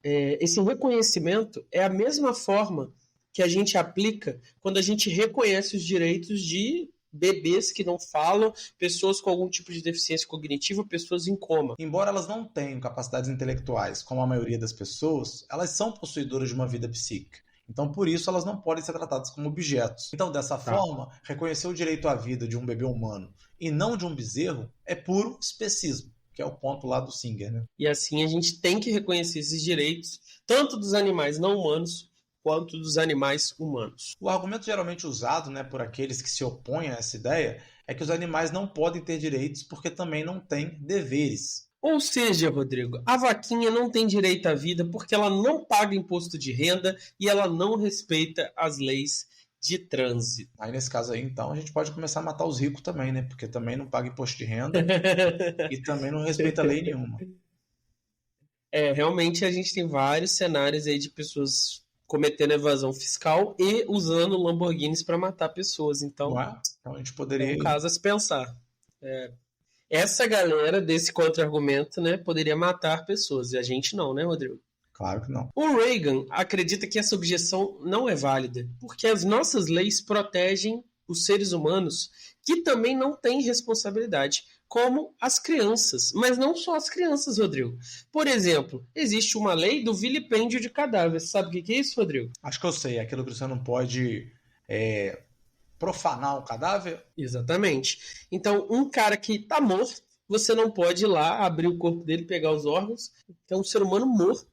Esse reconhecimento é a mesma forma que a gente aplica quando a gente reconhece os direitos de bebês que não falam, pessoas com algum tipo de deficiência cognitiva, pessoas em coma. Embora elas não tenham capacidades intelectuais, como a maioria das pessoas, elas são possuidoras de uma vida psíquica. Então, por isso, elas não podem ser tratadas como objetos. Então, dessa forma, reconhecer o direito à vida de um bebê humano e não de um bezerro é puro especismo, que é o ponto lá do Singer, né? E assim a gente tem que reconhecer esses direitos, tanto dos animais não humanos, quanto dos animais humanos. O argumento geralmente usado, né, por aqueles que se opõem a essa ideia é que os animais não podem ter direitos porque também não têm deveres. Ou seja, Rodrigo, a vaquinha não tem direito à vida porque ela não paga imposto de renda e ela não respeita as leis de trânsito. Aí nesse caso aí, então, a gente pode começar a matar os ricos também, né? Porque também não paga imposto de renda e também não respeita lei nenhuma. Realmente a gente tem vários cenários aí de pessoas cometendo evasão fiscal e usando Lamborghinis para matar pessoas. Então, então a gente poderia... é um caso a se pensar. Essa galera desse contra-argumento, né, poderia matar pessoas, e a gente não, né, Rodrigo? Claro que não. O Reagan acredita que essa objeção não é válida, porque as nossas leis protegem os seres humanos que também não têm responsabilidade, como as crianças. Mas não só as crianças, Rodrigo. Por exemplo, existe uma lei do vilipêndio de cadáveres. Sabe o que é isso, Rodrigo? Acho que eu sei. Aquilo que você não pode profanar um cadáver? Exatamente. Então, um cara que está morto, você não pode ir lá abrir o corpo dele, pegar os órgãos. Então, um ser humano morto.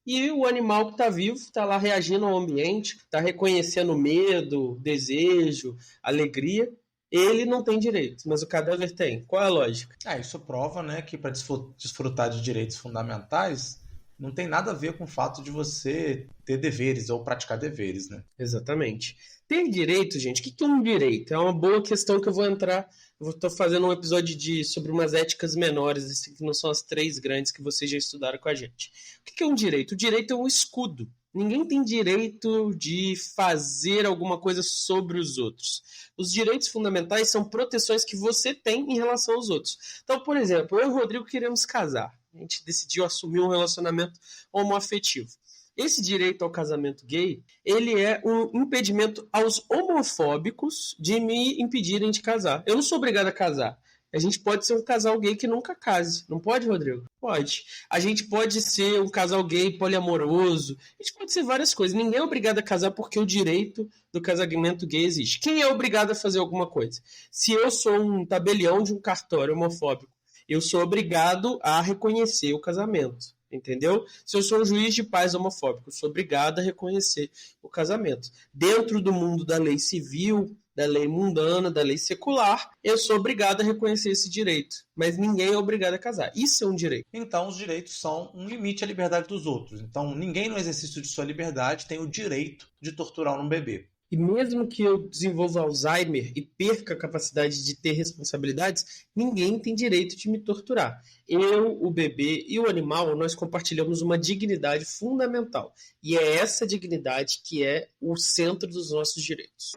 E o animal que está vivo está lá reagindo ao ambiente, está reconhecendo medo, desejo, alegria. Ele não tem direito, mas o cadáver tem. Qual é a lógica? Isso prova, né, que para desfrutar de direitos fundamentais não tem nada a ver com o fato de você ter deveres ou praticar deveres, né? Exatamente. Ter direito, gente, o que é um direito? É uma boa questão que eu vou entrar. Eu estou fazendo um episódio sobre umas éticas menores, que não são as 3 grandes que vocês já estudaram com a gente. O que é um direito? O direito é um escudo. Ninguém tem direito de fazer alguma coisa sobre os outros. Os direitos fundamentais são proteções que você tem em relação aos outros. Então, por exemplo, eu e o Rodrigo queremos casar. A gente decidiu assumir um relacionamento homoafetivo. Esse direito ao casamento gay, ele é um impedimento aos homofóbicos de me impedirem de casar. Eu não sou obrigado a casar. A gente pode ser um casal gay que nunca case. Não pode, Rodrigo? Pode. A gente pode ser um casal gay poliamoroso. A gente pode ser várias coisas. Ninguém é obrigado a casar porque o direito do casamento gay existe. Quem é obrigado a fazer alguma coisa? Se eu sou um tabelião de um cartório homofóbico, eu sou obrigado a reconhecer o casamento. Entendeu? Se eu sou um juiz de paz homofóbico, eu sou obrigado a reconhecer o casamento. Dentro do mundo da lei civil, da lei mundana, da lei secular, eu sou obrigado a reconhecer esse direito. Mas ninguém é obrigado a casar. Isso é um direito. Então, os direitos são um limite à liberdade dos outros. Então, ninguém no exercício de sua liberdade tem o direito de torturar um bebê. E mesmo que eu desenvolva Alzheimer e perca a capacidade de ter responsabilidades, ninguém tem direito de me torturar. Eu, o bebê e o animal, nós compartilhamos uma dignidade fundamental. E é essa dignidade que é o centro dos nossos direitos.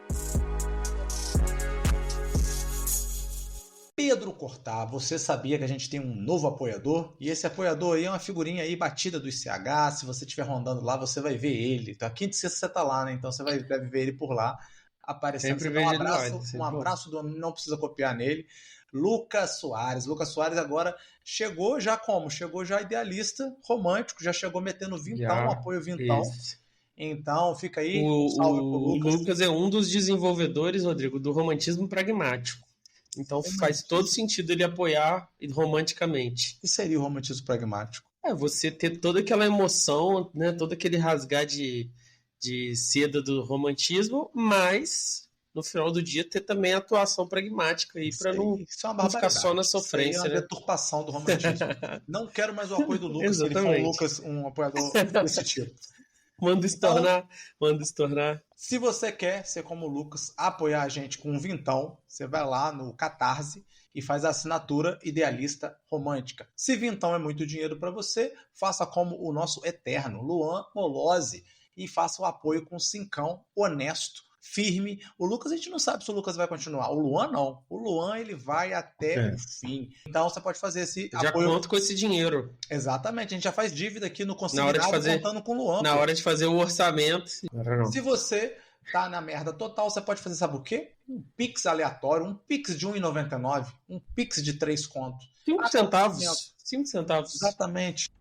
Pedro Cortá, você sabia que a gente tem um novo apoiador? E esse apoiador aí é uma figurinha aí batida do ICH. Se você estiver rondando lá, você vai ver ele. Então, quinta e sexta você tá lá, né? Então você deve ver ele por lá aparecendo. Sempre um abraço do homem, não precisa copiar nele. Lucas Soares. Lucas Soares agora chegou já como? Chegou já idealista, romântico, já chegou metendo vintão, apoio vintão. Isso. Então fica aí, salve pro Lucas. O Lucas é um dos desenvolvedores, Rodrigo, do romantismo pragmático. Então faz todo sentido ele apoiar romanticamente. O que seria o romantismo pragmático? Você ter toda aquela emoção, né, todo aquele rasgar de seda do romantismo, mas no final do dia ter também a atuação pragmática aí para não ficar só na sofrência. Isso é uma deturpação do romantismo. Não quero mais o apoio do Lucas, se ele for um apoiador desse tipo. Manda se tornar. Se você quer ser como o Lucas, apoiar a gente com um vintão, você vai lá no Catarse e faz a assinatura Idealista Romântica. Se vintão é muito dinheiro para você, faça como o nosso eterno Luan Molose e faça o apoio com cincão honesto, firme. O Lucas, a gente não sabe se o Lucas vai continuar. O Luan, não. O Luan, ele vai até o fim. Então, você pode fazer esse apoio. Já conto com esse dinheiro. Exatamente. A gente já faz dívida aqui no Consignado contando com o Luan. Na hora de fazer o orçamento. Se você tá na merda total, você pode fazer, sabe o quê? Um Pix aleatório, um Pix de R$1,99, um Pix de 3 contos. 5 centavos. 5 centavos. Exatamente.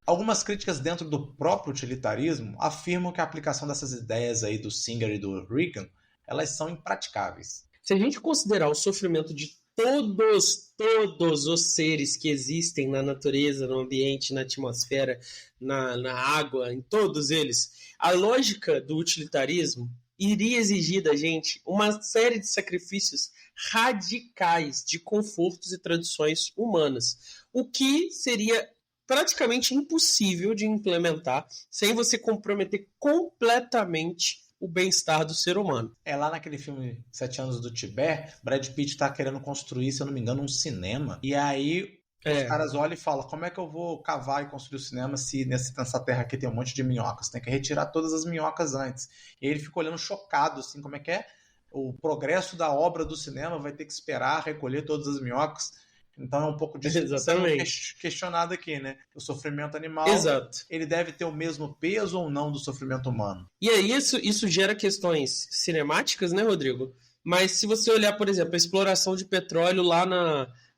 Algumas críticas dentro do próprio utilitarismo afirmam que a aplicação dessas ideias aí do Singer e do Reagan, elas são impraticáveis. Se a gente considerar o sofrimento de todos os seres que existem na natureza, no ambiente, na atmosfera, na água, em todos eles, a lógica do utilitarismo iria exigir da gente uma série de sacrifícios radicais de confortos e tradições humanas, o que seria praticamente impossível de implementar sem você comprometer completamente o bem-estar do ser humano. É lá naquele filme Sete Anos do Tibete, Brad Pitt tá querendo construir, se eu não me engano, um cinema. E aí os caras olham e falam, como é que eu vou cavar e construir o cinema se nessa terra aqui tem um monte de minhocas? Tem que retirar todas as minhocas antes. E ele fica olhando chocado, assim, como é que é? O progresso da obra do cinema vai ter que esperar recolher todas as minhocas. Então é um pouco disso que está sendo questionado aqui, né? O sofrimento animal, ele deve ter o mesmo peso ou não do sofrimento humano? E aí isso gera questões cinemáticas, né, Rodrigo? Mas se você olhar, por exemplo, a exploração de petróleo lá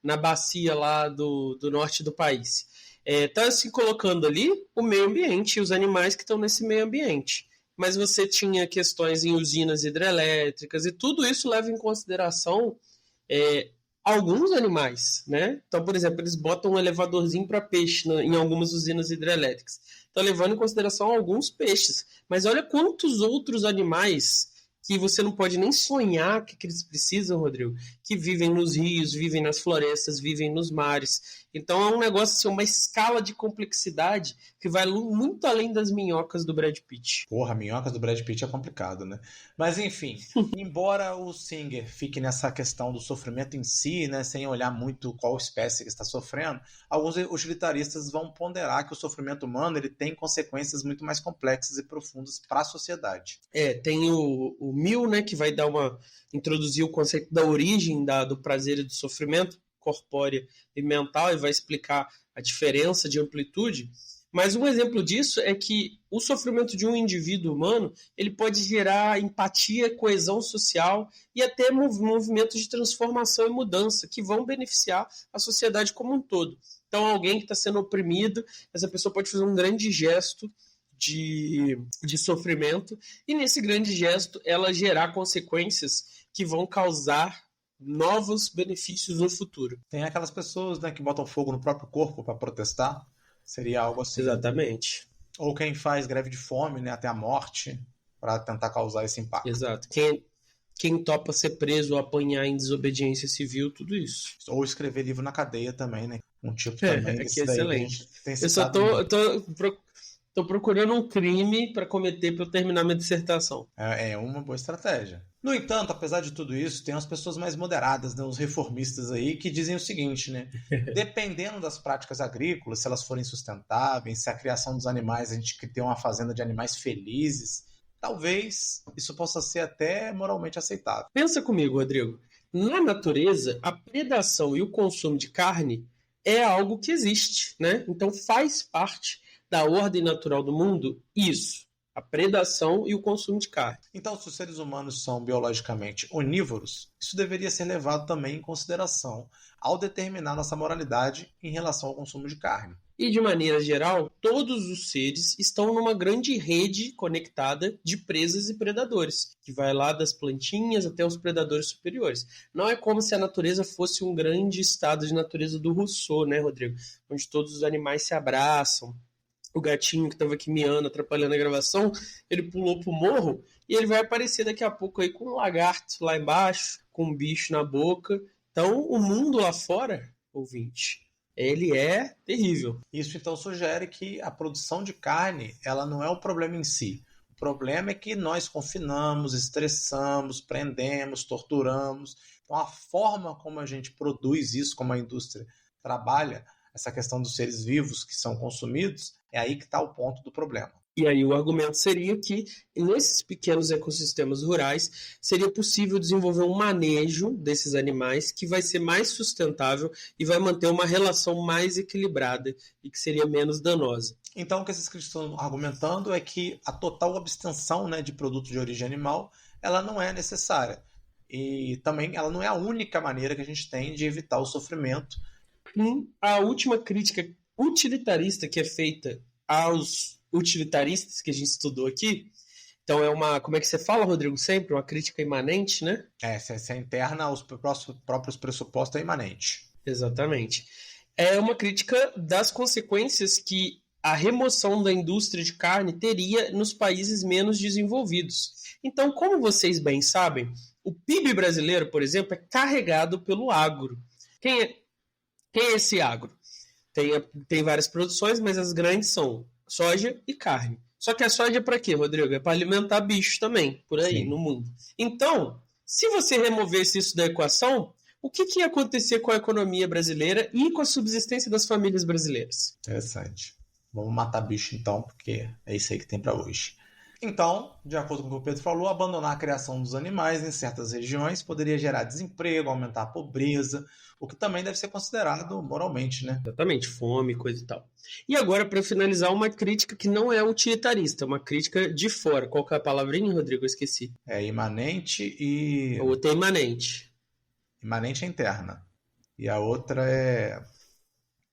na bacia lá do norte do país, está se colocando ali o meio ambiente e os animais que estão nesse meio ambiente. Mas você tinha questões em usinas hidrelétricas e tudo isso leva em consideração alguns animais, né? Então, por exemplo, eles botam um elevadorzinho para peixe em algumas usinas hidrelétricas. Então, levando em consideração alguns peixes. Mas olha quantos outros animais que você não pode nem sonhar que eles precisam, Rodrigo, que vivem nos rios, vivem nas florestas, vivem nos mares. Então é um negócio, assim, uma escala de complexidade que vai muito além das minhocas do Brad Pitt. Porra, minhocas do Brad Pitt é complicado, né? Mas enfim, embora o Singer fique nessa questão do sofrimento em si, né, sem olhar muito qual espécie que está sofrendo, alguns utilitaristas vão ponderar que o sofrimento humano ele tem consequências muito mais complexas e profundas para a sociedade. Tem o Mill, né, que vai introduzir o conceito da origem do prazer e do sofrimento corpórea e mental e vai explicar a diferença de amplitude. Mas um exemplo disso é que o sofrimento de um indivíduo humano ele pode gerar empatia, coesão social e até movimentos de transformação e mudança que vão beneficiar a sociedade como um todo. Então, alguém que está sendo oprimido, essa pessoa pode fazer um grande gesto de sofrimento e nesse grande gesto ela gerar consequências que vão causar novos benefícios no futuro. Tem aquelas pessoas, né, que botam fogo no próprio corpo para protestar. Seria algo assim. Exatamente. Ou quem faz greve de fome, né, até a morte, para tentar causar esse impacto. Exato. Quem topa ser preso ou apanhar em desobediência civil, tudo isso. Ou escrever livro na cadeia também, né? Um tipo também. Que é excelente. Eu só tô procurando um crime para cometer para eu terminar minha dissertação. É uma boa estratégia. No entanto, apesar de tudo isso, tem as pessoas mais moderadas, né, os reformistas aí, que dizem o seguinte, né? Dependendo das práticas agrícolas, se elas forem sustentáveis, se a criação dos animais, a gente ter uma fazenda de animais felizes, talvez isso possa ser até moralmente aceitável. Pensa comigo, Rodrigo. Na natureza, a predação e o consumo de carne é algo que existe, né? Então faz parte da ordem natural do mundo isso. A predação e o consumo de carne. Então, se os seres humanos são biologicamente onívoros, isso deveria ser levado também em consideração ao determinar nossa moralidade em relação ao consumo de carne. E, de maneira geral, todos os seres estão numa grande rede conectada de presas e predadores, que vai lá das plantinhas até os predadores superiores. Não é como se a natureza fosse um grande estado de natureza do Rousseau, né, Rodrigo? Onde todos os animais se abraçam. O gatinho que estava aqui miando, atrapalhando a gravação, ele pulou pro morro e ele vai aparecer daqui a pouco aí com um lagarto lá embaixo, com um bicho na boca. Então, o mundo lá fora, ouvinte, ele é terrível. Isso então sugere que a produção de carne, ela não é o problema em si. O problema é que nós confinamos, estressamos, prendemos, torturamos. Então, a forma como a gente produz isso, como a indústria trabalha, essa questão dos seres vivos que são consumidos, é aí que está o ponto do problema. E aí o argumento seria que nesses pequenos ecossistemas rurais seria possível desenvolver um manejo desses animais que vai ser mais sustentável e vai manter uma relação mais equilibrada e que seria menos danosa. Então o que esses críticos estão argumentando é que a total abstenção, né, de produtos de origem animal, ela não é necessária. E também ela não é a única maneira que a gente tem de evitar o sofrimento. A última crítica utilitarista que é feita aos utilitaristas que a gente estudou aqui Então é uma, como é que você fala, Rodrigo, sempre? Uma crítica imanente, né? Se é interna aos próprios pressupostos é imanente. Exatamente. É uma crítica das consequências que a remoção da indústria de carne teria nos países menos desenvolvidos. Então, como vocês bem sabem, o PIB brasileiro, por exemplo, é carregado pelo agro. Quem é esse agro? Tem várias produções, mas as grandes são soja e carne. Só que a soja é para quê, Rodrigo? É para alimentar bichos também, por aí, Sim. no mundo. Então, se você removesse isso da equação, o que ia acontecer com a economia brasileira e com a subsistência das famílias brasileiras? Interessante. Vamos matar bicho então, porque é isso aí que tem para hoje. Então, de acordo com o que o Pedro falou, abandonar a criação dos animais em certas regiões poderia gerar desemprego, aumentar a pobreza, o que também deve ser considerado moralmente, né? Exatamente, fome, coisa e tal. E agora, para finalizar, uma crítica que não é utilitarista, uma crítica de fora. Qual que é a palavrinha, Rodrigo? Eu esqueci. É imanente e... Ou tem imanente. Imanente é interna. E a outra é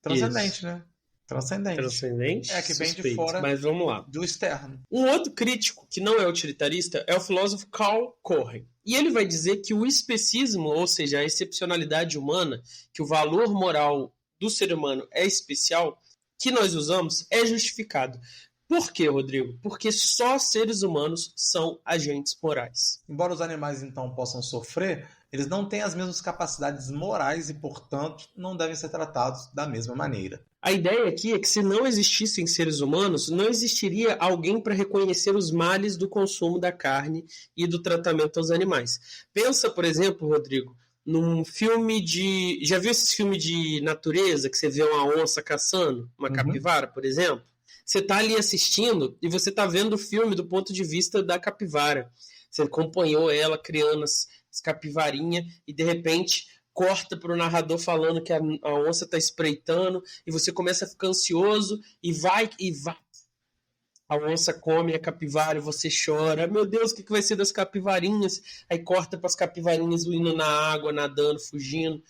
transcendente, né? Transcendente, É que vem de suspeito, fora mas vamos lá. do externo. Um outro crítico que não é utilitarista é o filósofo Karl Corren. E ele vai dizer que o especismo, ou seja, a excepcionalidade humana, que o valor moral do ser humano é especial, que nós usamos, é justificado. Por quê, Rodrigo? Porque só seres humanos são agentes morais. Embora os animais então possam sofrer, eles não têm as mesmas capacidades morais e, portanto, não devem ser tratados da mesma maneira. A ideia aqui é que se não existissem seres humanos, não existiria alguém para reconhecer os males do consumo da carne e do tratamento aos animais. Pensa, por exemplo, Rodrigo, num filme de... Já viu esses filmes de natureza, que você vê uma onça caçando, uma capivara, por exemplo? Você está ali assistindo e você está vendo o filme do ponto de vista da capivara. Você acompanhou ela criando as capivarinhas e, de repente, corta para o narrador falando que a onça está espreitando e você começa a ficar ansioso e vai. A onça come a capivara e você chora. Meu Deus, o que vai ser das capivarinhas? Aí corta para as capivarinhas indo na água, nadando, fugindo.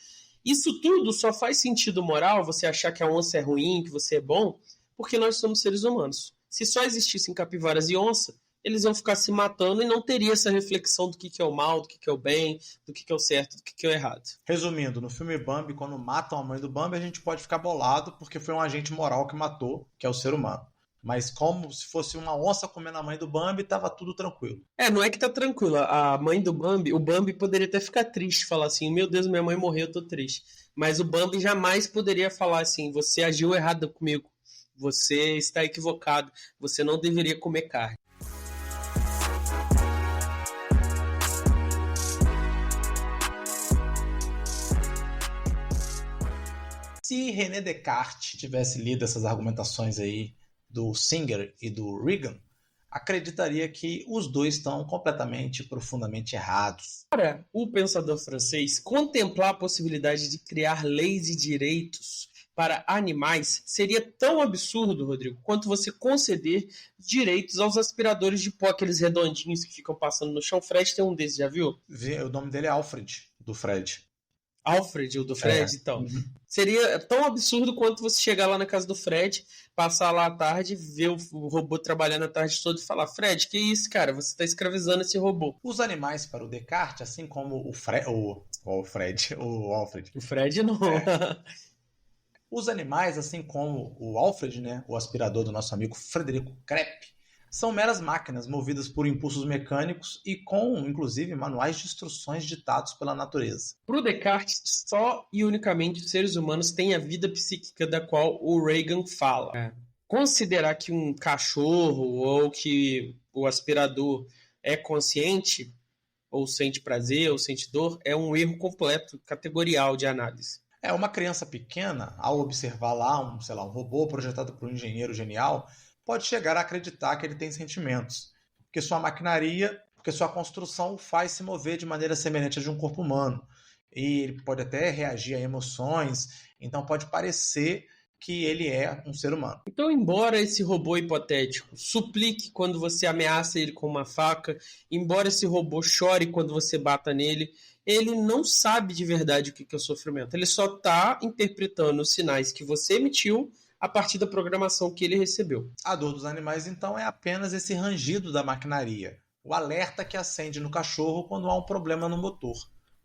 Isso tudo só faz sentido moral, você achar que a onça é ruim, que você é bom, porque nós somos seres humanos. Se só existissem capivaras e onça, eles iam ficar se matando e não teria essa reflexão do que é o mal, do que é o bem, do que é o certo, do que é o errado. Resumindo, no filme Bambi, quando matam a mãe do Bambi, a gente pode ficar bolado porque foi um agente moral que matou, que é o ser humano. Mas como se fosse uma onça comendo a mãe do Bambi, tava tudo tranquilo. Não é que tá tranquilo. A mãe do Bambi, o Bambi poderia até ficar triste, falar assim, meu Deus, minha mãe morreu, eu tô triste. Mas o Bambi jamais poderia falar assim, você agiu errado comigo, você está equivocado, você não deveria comer carne. Se René Descartes tivesse lido essas argumentações aí do Singer e do Reagan, acreditaria que os dois estão completamente, profundamente errados. Para o pensador francês, contemplar a possibilidade de criar leis e direitos para animais seria tão absurdo, Rodrigo, quanto você conceder direitos aos aspiradores de pó, aqueles redondinhos que ficam passando no chão. Fred tem um desses, já viu? O nome dele é Alfred, do Fred. Alfred, o do Fred, então. Seria tão absurdo quanto você chegar lá na casa do Fred, passar lá à tarde, ver o robô trabalhando a tarde toda e falar, Fred, que isso, cara? Você está escravizando esse robô. Os animais, para o Descartes, assim como o Alfred. O Fred não. Os animais, assim como o Alfred, né, o aspirador do nosso amigo Frederico Krepp, são meras máquinas movidas por impulsos mecânicos e com, inclusive, manuais de instruções ditados pela natureza. Para o Descartes, só e unicamente os seres humanos têm a vida psíquica da qual o Reagan fala. Considerar que um cachorro ou que o aspirador é consciente, ou sente prazer, ou sente dor, é um erro completo, categorial de análise. Uma criança pequena, ao observar lá um robô projetado por um engenheiro genial, pode chegar a acreditar que ele tem sentimentos, porque sua construção o faz se mover de maneira semelhante à de um corpo humano. E ele pode até reagir a emoções, então pode parecer que ele é um ser humano. Então, embora esse robô hipotético suplique quando você ameaça ele com uma faca, embora esse robô chore quando você bata nele, ele não sabe de verdade o que é o sofrimento. Ele só está interpretando os sinais que você emitiu a partir da programação que ele recebeu. A dor dos animais, então, é apenas esse rangido da maquinaria, o alerta que acende no cachorro quando há um problema no motor,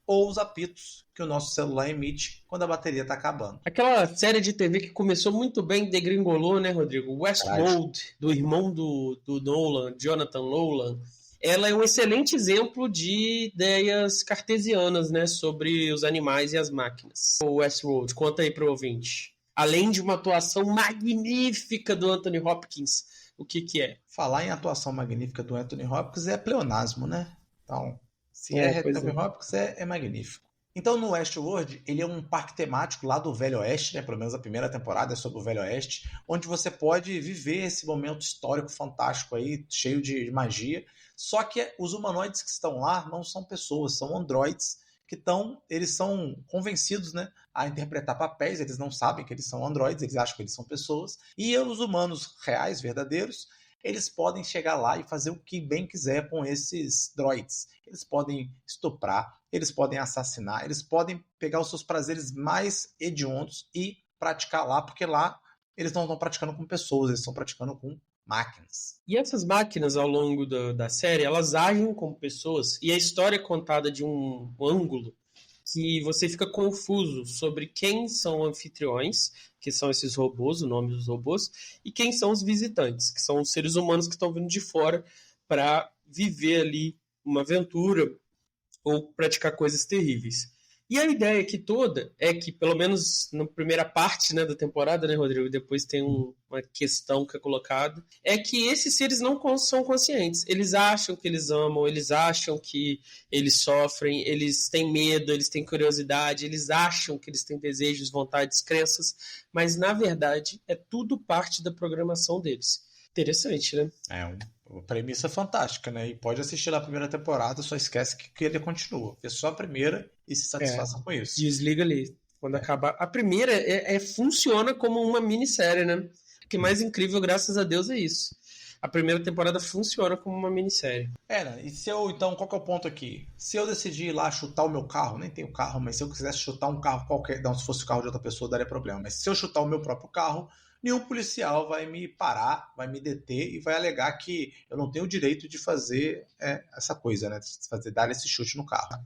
ou os apitos que o nosso celular emite quando a bateria está acabando. Aquela série de TV que começou muito bem, degringolou, né, Rodrigo? Westworld, do irmão do Nolan, Jonathan Nolan. Ela é um excelente exemplo de ideias cartesianas, né, sobre os animais e as máquinas. O Westworld, conta aí para o ouvinte. Além de uma atuação magnífica do Anthony Hopkins, o que é? Falar em atuação magnífica do Anthony Hopkins é pleonasmo, né? Então, se é Anthony Hopkins, é magnífico. Então, no Westworld, ele é um parque temático lá do Velho Oeste, né? Pelo menos a primeira temporada é sobre o Velho Oeste, onde você pode viver esse momento histórico fantástico aí, cheio de magia. Só que os humanoides que estão lá não são pessoas, são androides que eles são convencidos, né, a interpretar papéis, eles não sabem que eles são androides, eles acham que eles são pessoas, e os humanos reais, verdadeiros, eles podem chegar lá e fazer o que bem quiser com esses droids. Eles podem estuprar, eles podem assassinar, eles podem pegar os seus prazeres mais hediondos e praticar lá, porque lá eles não estão praticando com pessoas, eles estão praticando com máquinas. E essas máquinas, ao longo da série, elas agem como pessoas, e a história é contada de um ângulo que você fica confuso sobre quem são anfitriões, que são esses robôs, o nome dos robôs, e quem são os visitantes, que são os seres humanos que estão vindo de fora para viver ali uma aventura ou praticar coisas terríveis. E a ideia aqui toda é que, pelo menos na primeira parte, né, da temporada, né, Rodrigo? Depois tem uma questão que é colocada. É que esses seres não são conscientes. Eles acham que eles amam, eles acham que eles sofrem, eles têm medo, eles têm curiosidade, eles acham que eles têm desejos, vontades, crenças, mas, na verdade, é tudo parte da programação deles. Interessante, né? É uma premissa fantástica, né? E pode assistir lá a primeira temporada, só esquece que ele continua. Vê só a primeira e se satisfaça com isso. Desliga ali. Quando acabar. A primeira funciona como uma minissérie, né? O que mais incrível, graças a Deus, é isso. A primeira temporada funciona como uma minissérie. Né? E se eu, então, qual que é o ponto aqui? Se eu decidir ir lá chutar o meu carro, nem tenho carro, mas se eu quisesse chutar um carro qualquer, não, se fosse o carro de outra pessoa, daria problema. Mas se eu chutar o meu próprio carro, nenhum policial vai me parar, vai me deter e vai alegar que eu não tenho o direito de fazer essa coisa, né? Dar esse chute no carro.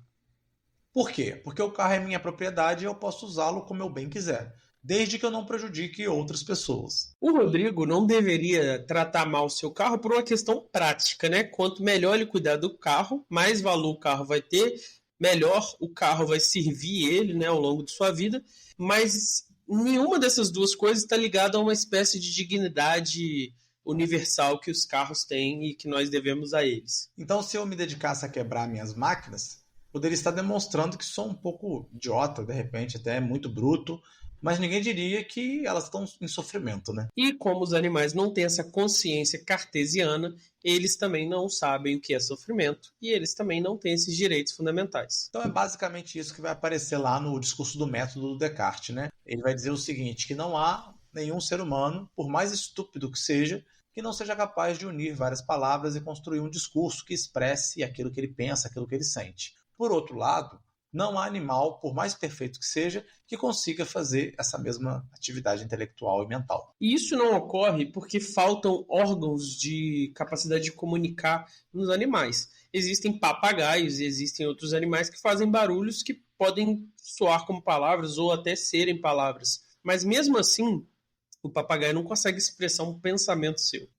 Por quê? Porque o carro é minha propriedade e eu posso usá-lo como eu bem quiser, desde que eu não prejudique outras pessoas. O Rodrigo não deveria tratar mal o seu carro por uma questão prática, né? Quanto melhor ele cuidar do carro, mais valor o carro vai ter, melhor o carro vai servir ele, né, ao longo de sua vida, mas nenhuma dessas duas coisas está ligada a uma espécie de dignidade universal que os carros têm e que nós devemos a eles. Então, se eu me dedicasse a quebrar minhas máquinas, poderia estar demonstrando que sou um pouco idiota, de repente, até muito bruto, mas ninguém diria que elas estão em sofrimento, né? E como os animais não têm essa consciência cartesiana, eles também não sabem o que é sofrimento e eles também não têm esses direitos fundamentais. Então é basicamente isso que vai aparecer lá no discurso do método do Descartes, né? Ele vai dizer o seguinte, que não há nenhum ser humano, por mais estúpido que não seja capaz de unir várias palavras e construir um discurso que expresse aquilo que ele pensa, aquilo que ele sente. Por outro lado, não há animal, por mais perfeito que seja, que consiga fazer essa mesma atividade intelectual e mental. E isso não ocorre porque faltam órgãos de capacidade de comunicar nos animais. Existem papagaios e existem outros animais que fazem barulhos que podem soar como palavras ou até serem palavras. Mas mesmo assim, o papagaio não consegue expressar um pensamento seu.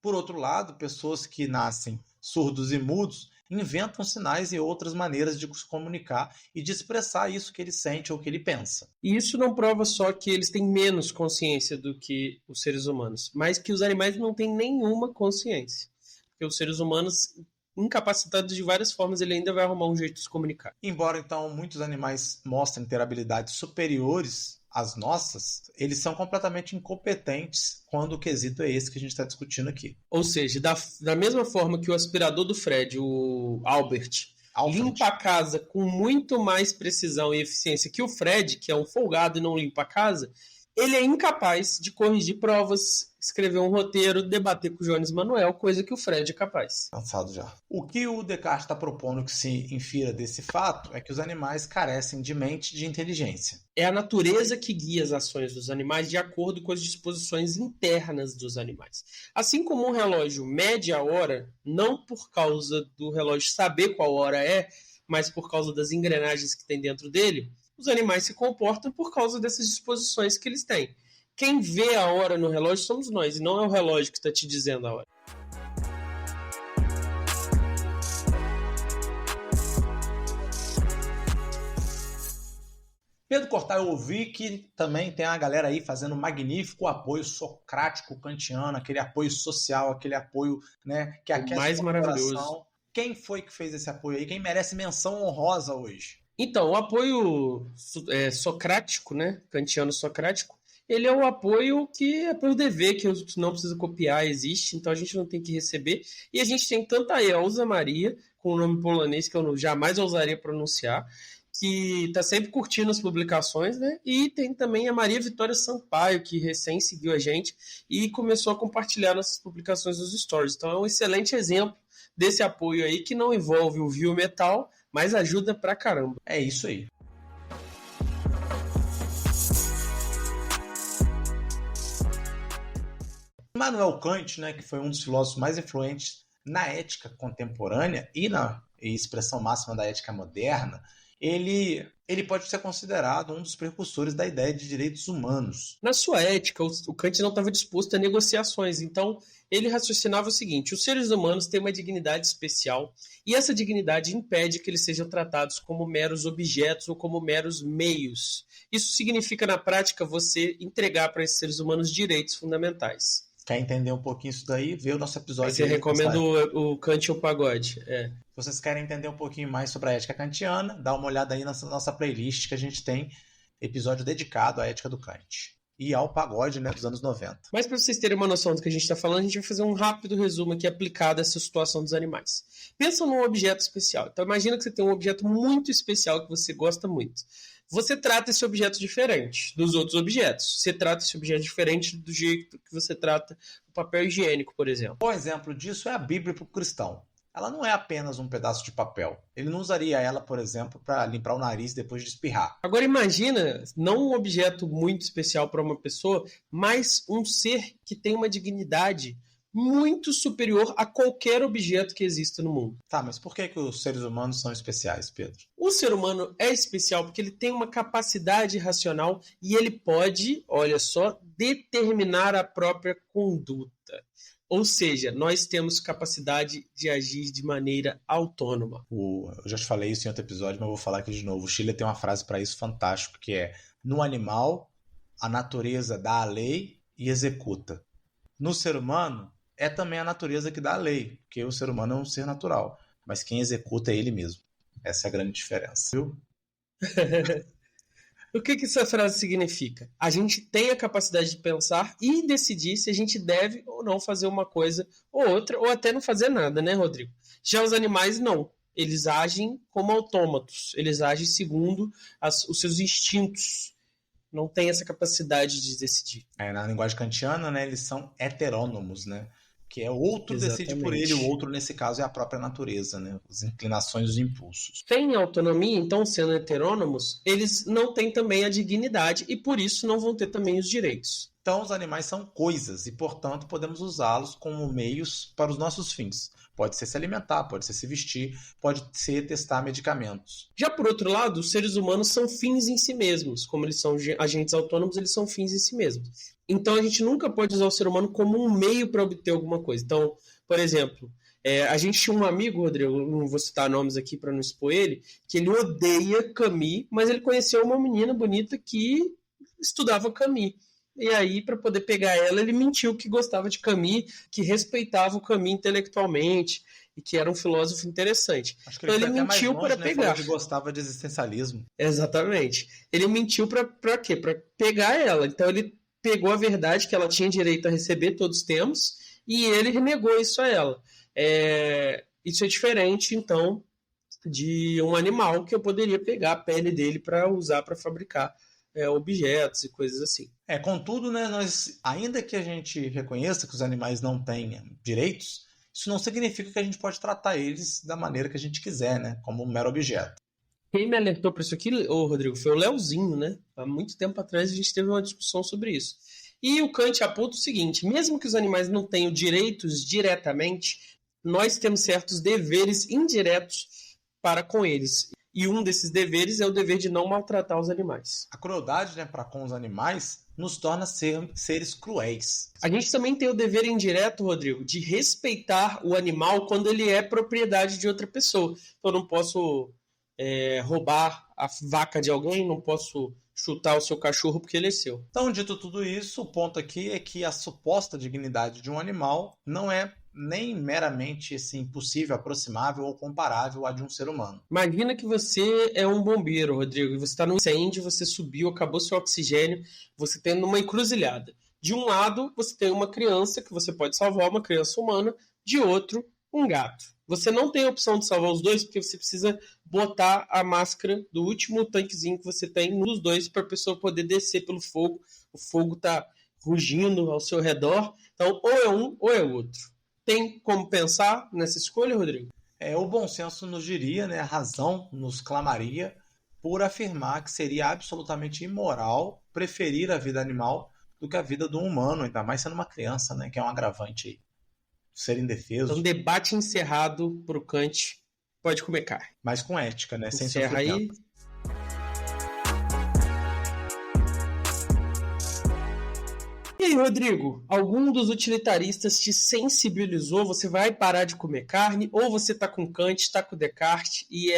Por outro lado, pessoas que nascem surdos e mudos inventam sinais e outras maneiras de se comunicar e de expressar isso que ele sente ou que ele pensa. E isso não prova só que eles têm menos consciência do que os seres humanos, mas que os animais não têm nenhuma consciência. Porque os seres humanos, incapacitados de várias formas, ele ainda vai arrumar um jeito de se comunicar. Embora, então, muitos animais mostrem ter habilidades superiores às nossas, eles são completamente incompetentes quando o quesito é esse que a gente está discutindo aqui. Ou seja, da mesma forma que o aspirador do Fred, o Albert, limpa a casa com muito mais precisão e eficiência que o Fred, que é um folgado e não limpa a casa, ele é incapaz de corrigir provas, escrever um roteiro, debater com o Jones Manuel, coisa que o Fred é capaz. Cansado já. O que o Descartes está propondo que se infira desse fato é que os animais carecem de mente e de inteligência. É a natureza que guia as ações dos animais de acordo com as disposições internas dos animais. Assim como um relógio mede a hora, não por causa do relógio saber qual hora é, mas por causa das engrenagens que tem dentro dele, os animais se comportam por causa dessas disposições que eles têm. Quem vê a hora no relógio somos nós, e não é o relógio que está te dizendo a hora. Pedro Cortar, eu ouvi que também tem a galera aí fazendo um magnífico apoio socrático kantiano, aquele apoio social, aquele apoio, né, que aquece mais o maravilhoso. coração. Quem foi que fez esse apoio aí? Quem merece menção honrosa hoje? Então, o apoio socrático, né, kantiano socrático, ele é o apoio que é pelo dever, que eu não preciso copiar, existe, então a gente não tem que receber. E a gente tem tanto a Elza Maria, com o nome polonês que eu jamais ousaria pronunciar, que está sempre curtindo as publicações, né? E tem também a Maria Vitória Sampaio, que recém seguiu a gente e começou a compartilhar nossas publicações nos stories. Então é um excelente exemplo desse apoio aí, que não envolve o Viu Metal, mas ajuda pra caramba. É isso aí. Immanuel Kant, né, que foi um dos filósofos mais influentes na ética contemporânea e na expressão máxima da ética moderna, ele pode ser considerado um dos precursores da ideia de direitos humanos. Na sua ética, o Kant não estava disposto a negociações, então ele raciocinava o seguinte: os seres humanos têm uma dignidade especial e essa dignidade impede que eles sejam tratados como meros objetos ou como meros meios. Isso significa, na prática, você entregar para esses seres humanos direitos fundamentais. Quer entender um pouquinho isso daí? Vê o nosso episódio. Aí você recomenda o Kant e o Pagode. Se vocês querem entender um pouquinho mais sobre a ética kantiana, dá uma olhada aí na nossa playlist, que a gente tem episódio dedicado à ética do Kant. E ao pagode, né, dos anos 90. Mas para vocês terem uma noção do que a gente está falando, a gente vai fazer um rápido resumo aqui aplicado a essa situação dos animais. Pensa num objeto especial. Então imagina que você tem um objeto muito especial que você gosta muito. Você trata esse objeto diferente dos outros objetos. Você trata esse objeto diferente do jeito que você trata o papel higiênico, por exemplo. Um exemplo disso é a Bíblia para o cristão. Ela não é apenas um pedaço de papel. Ele não usaria ela, por exemplo, para limpar o nariz depois de espirrar. Agora imagina, não um objeto muito especial para uma pessoa, mas um ser que tem uma dignidade muito superior a qualquer objeto que exista no mundo. Tá, mas por que os seres humanos são especiais, Pedro? O ser humano é especial porque ele tem uma capacidade racional e ele pode, olha só, determinar a própria conduta. Ou seja, nós temos capacidade de agir de maneira autônoma. Eu já te falei isso em outro episódio, mas vou falar aqui de novo. O Schiller tem uma frase para isso fantástica, que é: no animal, a natureza dá a lei e executa. No ser humano, é também a natureza que dá a lei, porque o ser humano é um ser natural, mas quem executa é ele mesmo. Essa é a grande diferença, viu? O que essa frase significa? A gente tem a capacidade de pensar e decidir se a gente deve ou não fazer uma coisa ou outra, ou até não fazer nada, né, Rodrigo? Já os animais, não. Eles agem como autômatos. Eles agem segundo os seus instintos. Não tem essa capacidade de decidir. Na linguagem kantiana, né, eles são heterônomos, né? Que é o outro decide por ele, o outro, nesse caso, é a própria natureza, né? As inclinações, os impulsos. Sem autonomia, então, sendo heterônomos, eles não têm também a dignidade e, por isso, não vão ter também os direitos. Então, os animais são coisas e, portanto, podemos usá-los como meios para os nossos fins. Pode ser se alimentar, pode ser se vestir, pode ser testar medicamentos. Já por outro lado, os seres humanos são fins em si mesmos. Como eles são agentes autônomos, eles são fins em si mesmos. Então a gente nunca pode usar o ser humano como um meio para obter alguma coisa. Então, por exemplo, a gente tinha um amigo, Rodrigo, não vou citar nomes aqui para não expor ele, que ele odeia Camus, mas ele conheceu uma menina bonita que estudava Camus. E aí, para poder pegar ela, ele mentiu que gostava de Camus, que respeitava o Camus intelectualmente e que era um filósofo interessante. Acho que ele então ele mentiu para pegar. Falou que gostava de existencialismo. Exatamente. Ele mentiu para quê? Para pegar ela. Então ele pegou a verdade que ela tinha direito a receber, todos temos, e ele renegou isso a ela. Isso é diferente, então, de um animal que eu poderia pegar a pele dele para usar para fabricar objetos e coisas assim. Contudo, né, ainda que a gente reconheça que os animais não tenham direitos, isso não significa que a gente pode tratar eles da maneira que a gente quiser, né, como um mero objeto. Quem me alertou para isso aqui, Rodrigo, foi o Leozinho, né? Há muito tempo atrás a gente teve uma discussão sobre isso. E o Kant aponta o seguinte: mesmo que os animais não tenham direitos diretamente, nós temos certos deveres indiretos para com eles. E um desses deveres é o dever de não maltratar os animais. A crueldade, né, para com os animais nos torna seres cruéis. A gente também tem o dever indireto, Rodrigo, de respeitar o animal quando ele é propriedade de outra pessoa. Então, eu não posso roubar a vaca de alguém, não posso chutar o seu cachorro porque ele é seu. Então, dito tudo isso, o ponto aqui é que a suposta dignidade de um animal não é nem meramente assim, possível, aproximável ou comparável à de um ser humano. Imagina que você é um bombeiro, Rodrigo, e você está num incêndio, você subiu, acabou seu oxigênio, você está numa encruzilhada. De um lado, você tem uma criança que você pode salvar, uma criança humana, de outro, um gato. Você não tem a opção de salvar os dois porque você precisa botar a máscara do último tanquezinho que você tem nos dois para a pessoa poder descer pelo fogo. O fogo está rugindo ao seu redor. Então, ou é um ou é outro. Tem como pensar nessa escolha, Rodrigo? O bom senso nos diria, né, a razão nos clamaria por afirmar que seria absolutamente imoral preferir a vida animal do que a vida do humano, ainda mais sendo uma criança, né, que é um agravante aí. Ser indefeso. Então, debate encerrado para o Kant. Pode comer carne. Mas com ética, né? Sem Encerra aí. E aí, Rodrigo, algum dos utilitaristas te sensibilizou? Você vai parar de comer carne? Ou você tá com Kant, tá com Descartes e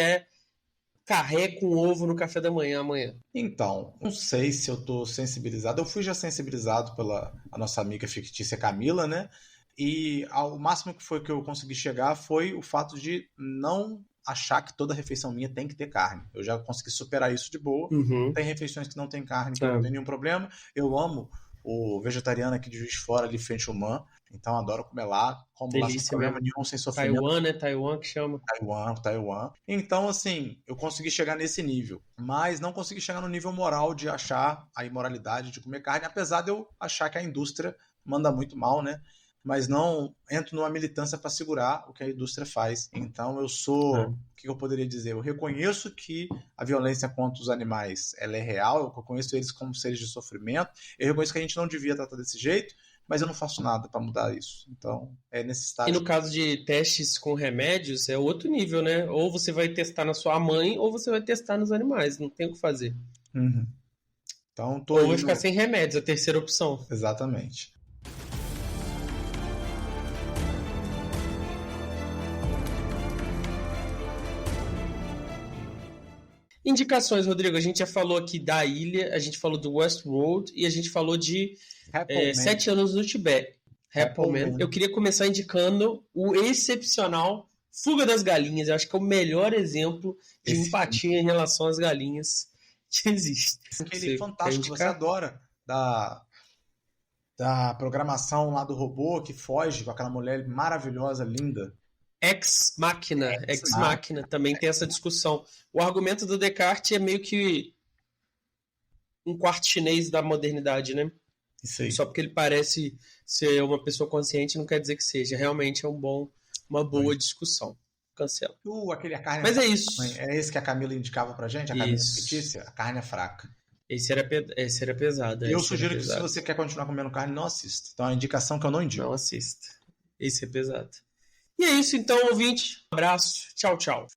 carré com ovo no café da manhã amanhã? Então, não sei se eu tô sensibilizado. Eu fui já sensibilizado pela a nossa amiga fictícia Camila, né? E o máximo que eu consegui chegar foi o fato de não achar que toda refeição minha tem que ter carne. Eu já consegui superar isso de boa. Uhum. Tem refeições que não tem carne, que não tem nenhum problema. Eu amo o vegetariano aqui de Juiz de Fora, ali frente ao Man. Então adoro comer lá. Como lá sem problema nenhum, sem sofrimento. Taiwan, né? Taiwan que chama. Taiwan. Então, assim, eu consegui chegar nesse nível. Mas não consegui chegar no nível moral de achar a imoralidade de comer carne, apesar de eu achar que a indústria manda muito mal, né? Mas não entro numa militância para segurar o que a indústria faz. Então eu sou, o que eu poderia dizer? Eu reconheço que a violência contra os animais ela é real, eu reconheço eles como seres de sofrimento, eu reconheço que a gente não devia tratar desse jeito, mas eu não faço nada para mudar isso. Então é nesse estágio. E no caso de testes com remédios, é outro nível, né? Ou você vai testar na sua mãe, ou você vai testar nos animais, não tem o que fazer. Uhum. Então, ou vai ficar sem remédios, a terceira opção. Exatamente. Indicações, Rodrigo. A gente já falou aqui da ilha, a gente falou do Westworld e a gente falou de 7 anos no Tibete. Rappleman. Eu queria começar indicando o excepcional Fuga das Galinhas. Eu acho que é o melhor exemplo de empatia em relação às galinhas que existe. Aquele fantástico que você adora da programação lá do robô que foge com aquela mulher maravilhosa, linda. Ex Machina também tem essa discussão. O argumento do Descartes é meio que um quarto chinês da modernidade, né? Isso aí. Só porque ele parece ser uma pessoa consciente não quer dizer que seja. Realmente é uma boa discussão. Cancela. Mas é isso. É esse que a Camila indicava pra gente? A Camila fictícia? A carne é fraca. Esse era pesado. Eu sugiro que se você quer continuar comendo carne, não assista. Então é uma indicação que eu não indico. Não assista. Esse é pesado. E é isso então, ouvinte. Um abraço. Tchau, tchau.